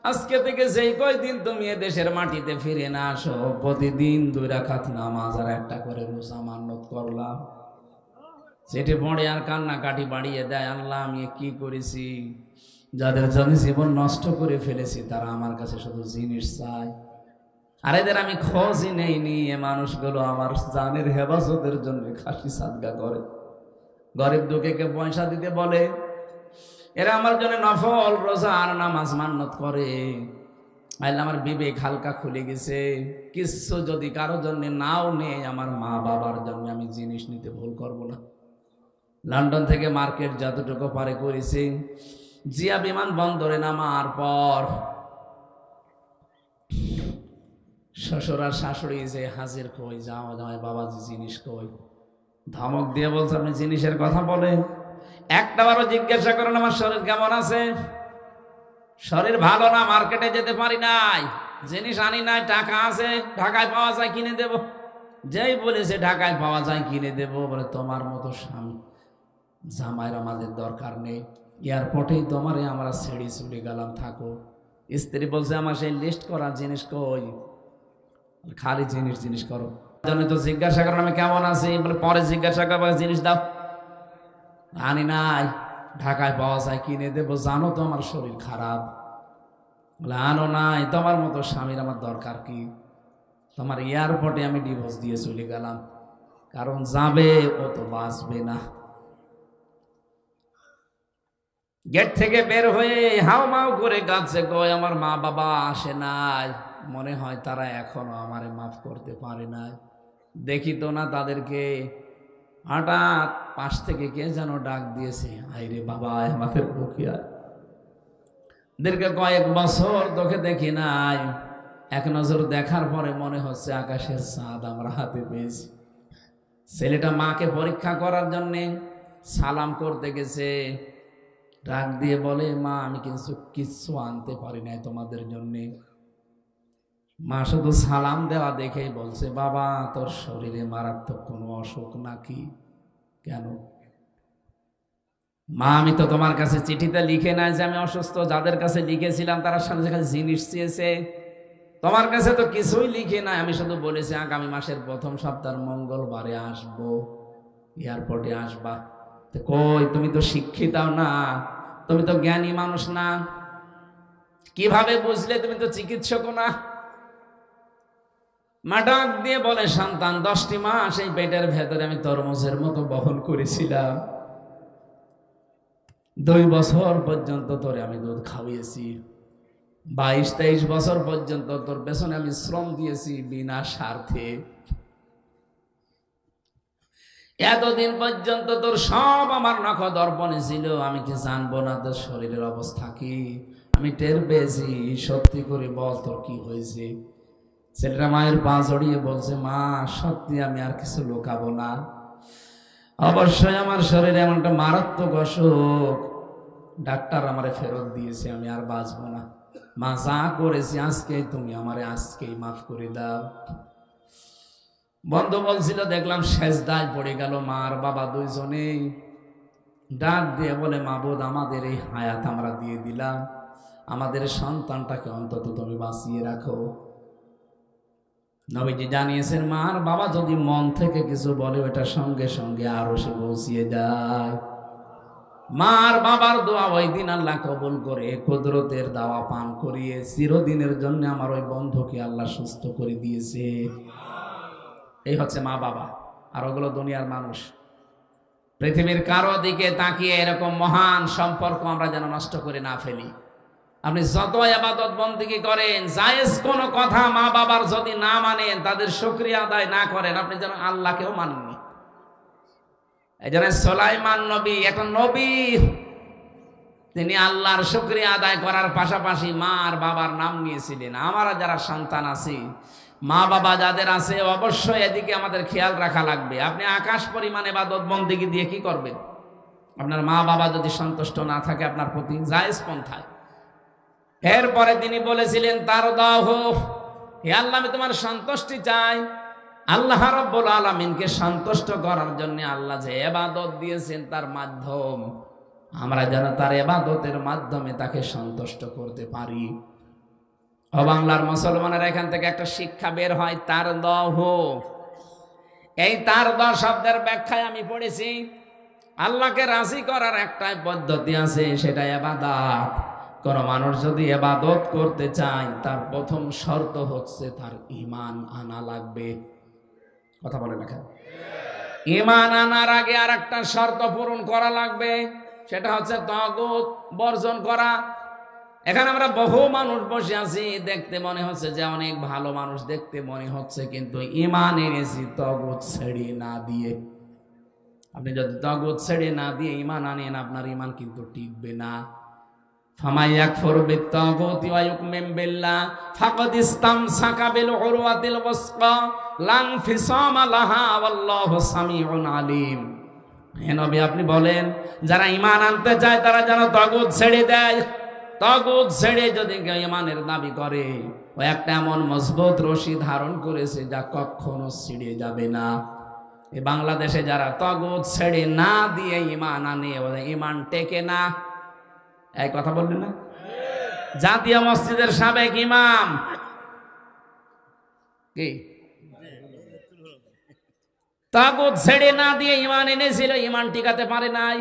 আজকে থেকে যেই কয়দিন তুমি এ দেশের মাটিতে ফিরে না আসো, প্রতিদিন 2 রাকাত নামাজ আর 1টা করে রোজা মান্নত করলাম। সেটি পড়ে আর কান্নাকাটি বাড়িয়ে দেয়, আল্লাহ আমি কি করেছি, যাদের জন্য জীবন নষ্ট করে ফেলেছি তারা আমার কাছে শুধু জিনিস চায়, আর এদের আমি খোঁজই নেইনি। এ মানুষগুলো আমার জানের হেফাজতের জন্য খাসি সাদকা করে, গরিব দুঃখীকে পয়সা দিতে বলে, এরা আমার জন্য নফল রোজা আর নামাজ মান্নত করে। আল্লাহ আমার বিবেক হালকা খুলে গেছে, কিছু যদি কারো জন্য নাও নেই, আমার মা বাবার জন্য আমি জিনিস নিতে ভুল করব না। লন্ডন থেকে মার্কেট যতটুকু পারে করেছি, জিয়া বিমান বন্দরে নামার পর শ্বশুর আর শাশুড়ি যে হাজির, কই যাও জামাই বাবাজি জিনিস কই, ধমক দিয়ে বলছে আপনি জিনিসের কথা বলেন, একটাবারও জিজ্ঞাসা করেন আমার শরীর কেমন আছে। শরীর ভালো না, মার্কেটে যেতে পারি নাই, জিনিস আনি নাই, টাকা আছে, ঢাকায় পাওয়া যায় কিনে দেব। যেই বলেছে ঢাকায় পাওয়া যায় কিনে দেব, বলে তোমার মতো স্বামী জামাইয়ের আমাদের দরকার নেই, এয়ারপোর্টেই তোমারে আমরা ছেড়ে চলে গেলাম, থাকো। স্ত্রী বলছে আমার সেই লিস্ট করা জিনিস কই, খালি জিনিস করো, জন্য তো জিজ্ঞাসা করেন আমি কেমন আছি, বলে পরে জিজ্ঞাসা করবো, জিনিস দাও। আনি নাই, ঢাকায় পাওয়া যায় কিনে দেবো, জানো তো আমার শরীর খারাপ। বলে আনো নাই, তোমার মতো স্বামীর আমার দরকার কি, তোমার এয়ারপোর্টে আমি ডিভোর্স দিয়ে চলে গেলাম, কারণ যাবে ও তো বাঁচবে না। গেট থেকে বের হয়ে হাও মাও করে কাঁদছে, কই আমার মা বাবা আসে নাই, মনে হয় তারা এখনো আমারে মাফ করতে পারে নাই, দেখি তো না তাদেরকে। হঠাৎ পাশ থেকে কে যেন ডাক দিয়েছে, আইরে বাবা আমাদের বকিয়া, দীর্ঘ কয়েক বছর তোকে দেখি নাই, এক নজর দেখার পরে মনে হচ্ছে আকাশের চাঁদ আমরা হাতে পেয়েছি। ছেলেটা মাকে পরীক্ষা করার জন্যে সালাম করতে গেছে, ডাক দিয়ে বলে মা আমি কিচ্ছু আনতে পারি নাই তোমাদের জন্যে। মা শুধু সালাম দেওয়া দেখেই বলছে, বাবা তোর শরীরে মারাত্মক কোনো অসুখ নাকি? কেন? মা আমি তো তোমার কাছে চিঠিতে লিখে নাই যে আমি অসুস্থ, যাদের কাছে লিখেছিলাম তারা সাথে জিনিস চেয়েছে, তোমার কাছে তো কিছুই লিখে নাই, আমি শুধু বলেছি আগামী মাসের 1ম সপ্তাহের মঙ্গলবারে আসবো, এয়ারপোর্টে আসবা। কই তুমি তো শিক্ষিতাও না, তুমি তো জ্ঞানী মানুষ না, কিভাবে বুঝলে? তুমি তো চিকিৎসকও না। মা ডাক দিয়ে বলে, সন্তান 10টি মাস এই পেটের ভেতরে আমি তরমুজের মতো বহন করেছিলাম, 2 বছর পর্যন্ত তোরে আমি দুধ খাওয়িয়েছি, 22-23 বছর পর্যন্ত তোর পেছনে আমি শ্রম দিয়েছি বিনা স্বার্থে, এতদিন পর্যন্ত তোর সব আমার নখ দর্পণে ছিল, আমি কি জানবো না তোর শরীরের অবস্থা কি? আমি টের পেয়েছি, সত্যি করে বল তোর কি হয়েছে। ছেলেটা মায়ের পা জড়িয়ে বলছে, মা সত্যি আমি আর কিছু লুকাবো না, অবশ্যই আমার শরীরে এমন একটা মারাত্মক অসুখ, ডাক্তার আমারে ফেরত দিয়েছে, আমি আর বাঁচবো না। মা যা করেছি আজকেই তুমি আমারে আজকেই মাফ করে দাও। বন্ধু বলছিল, দেখলাম সেজদায় পড়ে গেল মা আর বাবা দুইজনেই, ডাক দিয়ে বলে মাবুদ আমাদের এই হায়াত আমরা দিয়ে দিলাম, আমাদের সন্তানটাকে অন্তত তুমি বাঁচিয়ে রাখো। নবীজি জানিয়েছেন মা আর বাবা যদি মন থেকে কিছু বলে ওটা সঙ্গে সঙ্গে আরো সে পৌঁছিয়ে যায়। মা আর বাবার দোয়া ওই দিন আল্লাহ কবুল করে কুদরতের দাওয়া পান করিয়ে চিরদিনের জন্য আমার ওই বন্ধুকে আল্লাহ সুস্থ করে দিয়েছে। এই হচ্ছে মা বাবা, আর ওগুলো দুনিয়ার মানুষ। পৃথিবীর কারো দিকে তাকিয়ে এরকম মহান সম্পর্ক আমরা যেন নষ্ট করে না ফেলি। আপনি যত ইবাদত বন্দেগী করেন, জায়েজ কোন কথা মা বাবার যদি না মানেন, তাদের শুকরিয়া আদায় না করেন, আপনি যেন আল্লাহকেও মানেননি। এই জন্য সুলাইমান নবী এখন নবী, তিনি আল্লাহর শুকরিয়া আদায় করার পাশাপাশি মা আর বাবার নাম নিয়েছিলেন। আমরা যারা সন্তান আছি মা বাবা যাদের আছে অবশ্যই এদিকে আমাদের খেয়াল রাখা লাগবে। আপনি আকাশ পরিমাণ ইবাদত বন্দেগী দিয়ে কি করবেন? আপনার মা বাবা যদি সন্তুষ্ট না থাকে আপনার প্রতি, জায়েজ পন্থায়। এরপরে তিনি বলেছিলেন তার দাহ, হে আল্লাহ আমি তোমার সন্তুষ্টি চাই। আল্লাহ রাব্বুল আলামিনকে সন্তুষ্ট করার জন্য আল্লাহ যে ইবাদত দিয়েছেন তার মাধ্যম, আমরা যেন তার ইবাদতের মাধ্যমে তাকে সন্তুষ্ট করতে পারি। ও বাংলার মুসলমানের এখান থেকে একটা শিক্ষা বের হয়, তার দহ। এই তার দহ শব্দের ব্যাখ্যায় আমি পড়েছি আল্লাহকে রাজি করার একটাই পদ্ধতি আছে, সেটা ইবাদত। কোন মানুষ যদি ইবাদত করতে চায় তার প্রথম শর্ত হচ্ছে তার ঈমান আনা লাগবে। কথা বলে না? ঈমান আনার আগে আর একটা শর্ত পূরণ করা লাগবে, সেটা হচ্ছে তাগুত বর্জন করা। এখানে আমরা বহু মানুষ বসে আছি, দেখতে মনে হচ্ছে যে অনেক ভালো মানুষ দেখতে মনে হচ্ছে, কিন্তু ঈমান এনেছি তাগুত ছেড়ে না দিয়ে। আপনি যদি তাগুত ছেড়ে না দিয়ে ঈমান আনেন আপনার ঈমান কিন্তু টিকবে না। ফামাই ইয়াকফুর বিত্তাগুতি ওয়া ইউমিন বিল্লাহ ফাকাদ ইসতামসাকা বিল উরওয়াতিল ওয়াসকা লা ইনফিসামা লাহা ওয়াল্লাহু সামিউন আলিম। হে নবী আপনি বলেন যারা ঈমান আনতে চায় তারা যেন তাগুত ছেড়ে দেয়। তাগুত ছেড়ে যদি কেউ ঈমানের দাবি করে, ও একটা এমন মজবুত রশি ধারণ করেছে যা কখনো ছিঁড়ে যাবে না। এই বাংলাদেশে যারা তাগুত ছেড়ে না দিয়ে ঈমান আনে, ওদের ঈমান টেকে না। এই কথা বললেন না? জাতীয় মসজিদের সাবেক ইমাম কি তাগুত ছেড়ে না দিয়ে ঈমান এনেছিল, ঈমান টিকাতে পারে নাই।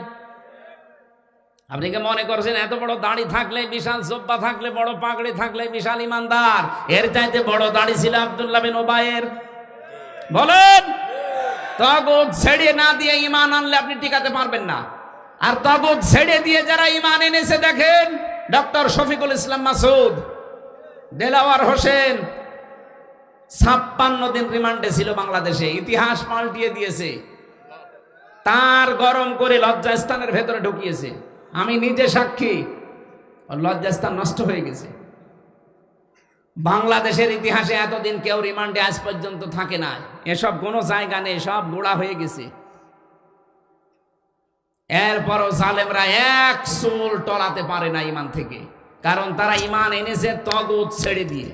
আপনি কি মনে করছেন এত বড় দাড়ি থাকলে, বিশাল জুব্বা থাকলে, বড় পাগড়ি থাকলে বিশাল ইমানদার? এর চাইতে বড় দাড়ি ছিল আব্দুল্লাহ বিন উবাইয়ের। বলেন, তাগুত ছেড়ে না দিয়ে ঈমান আনলে আপনি টিকাতে পারবেন না। আর তাগুত ছেড়ে দিয়ে যারা ঈমান এনেছে দেখেন, ডক্টর শফিকুল ইসলাম মাসুদ, দেলাওয়ার হোসেন 56 দিন রিমান্ডে ছিল বাংলাদেশে, ইতিহাস পাল্টিয়ে দিয়েছে। তার গরম করে লজ্জাস্থানের ভেতরে ঢুকিয়েছে, আমি নিজে সাক্ষী। লজ্জাস্থান নষ্ট হয়ে গেছে। বাংলাদেশের ইতিহাসে এতদিন কেউ রিমান্ডে আজ পর্যন্ত থাকে না। এসব কোনো জায়গা নেই, সব গোড়া হয়ে গেছে। এরপরও জালেমরা এক চুল টলাতে পারে না ঈমান থেকে, কারণ তারা ঈমান এনেছে তাগুত ছেড়ে দিয়ে।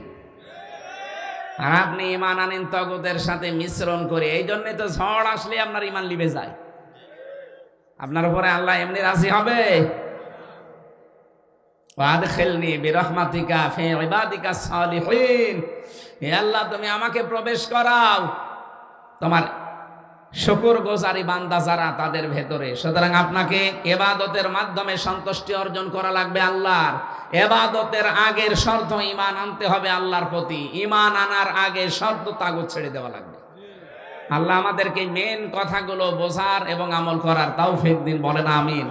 আর আপনি ঈমান আনেন তাগুতের সাথে মিশ্রণ করে। এই জন্য তো ঝড় আসলে আপনার ঈমান লিবে যায়। আপনার উপরে আল্লাহ এমনি রাজি হবে? ওয়াদখিলনি বিরহমাতিকা ফি ইবাদিকাস সালিহিন। হে আল্লাহ তুমি আমাকে প্রবেশ করাও তোমার শুকরগুজারি বান্দা যারা তাদের ভেতরে। সুতরাং আপনাকে ইবাদতের মাধ্যমে সন্তুষ্টি অর্জন করা লাগবে আল্লাহর। ইবাদতের আগের শর্ত ঈমান আনতে হবে আল্লাহর প্রতি। ঈমান আনার আগে শর্ত তাগুত ছেড়ে দেওয়া লাগবে। আল্লাহ আমাদেরকে মেন কথাগুলো বোঝার এবং আমল করার তৌফিক দিন, বলেন আমিন।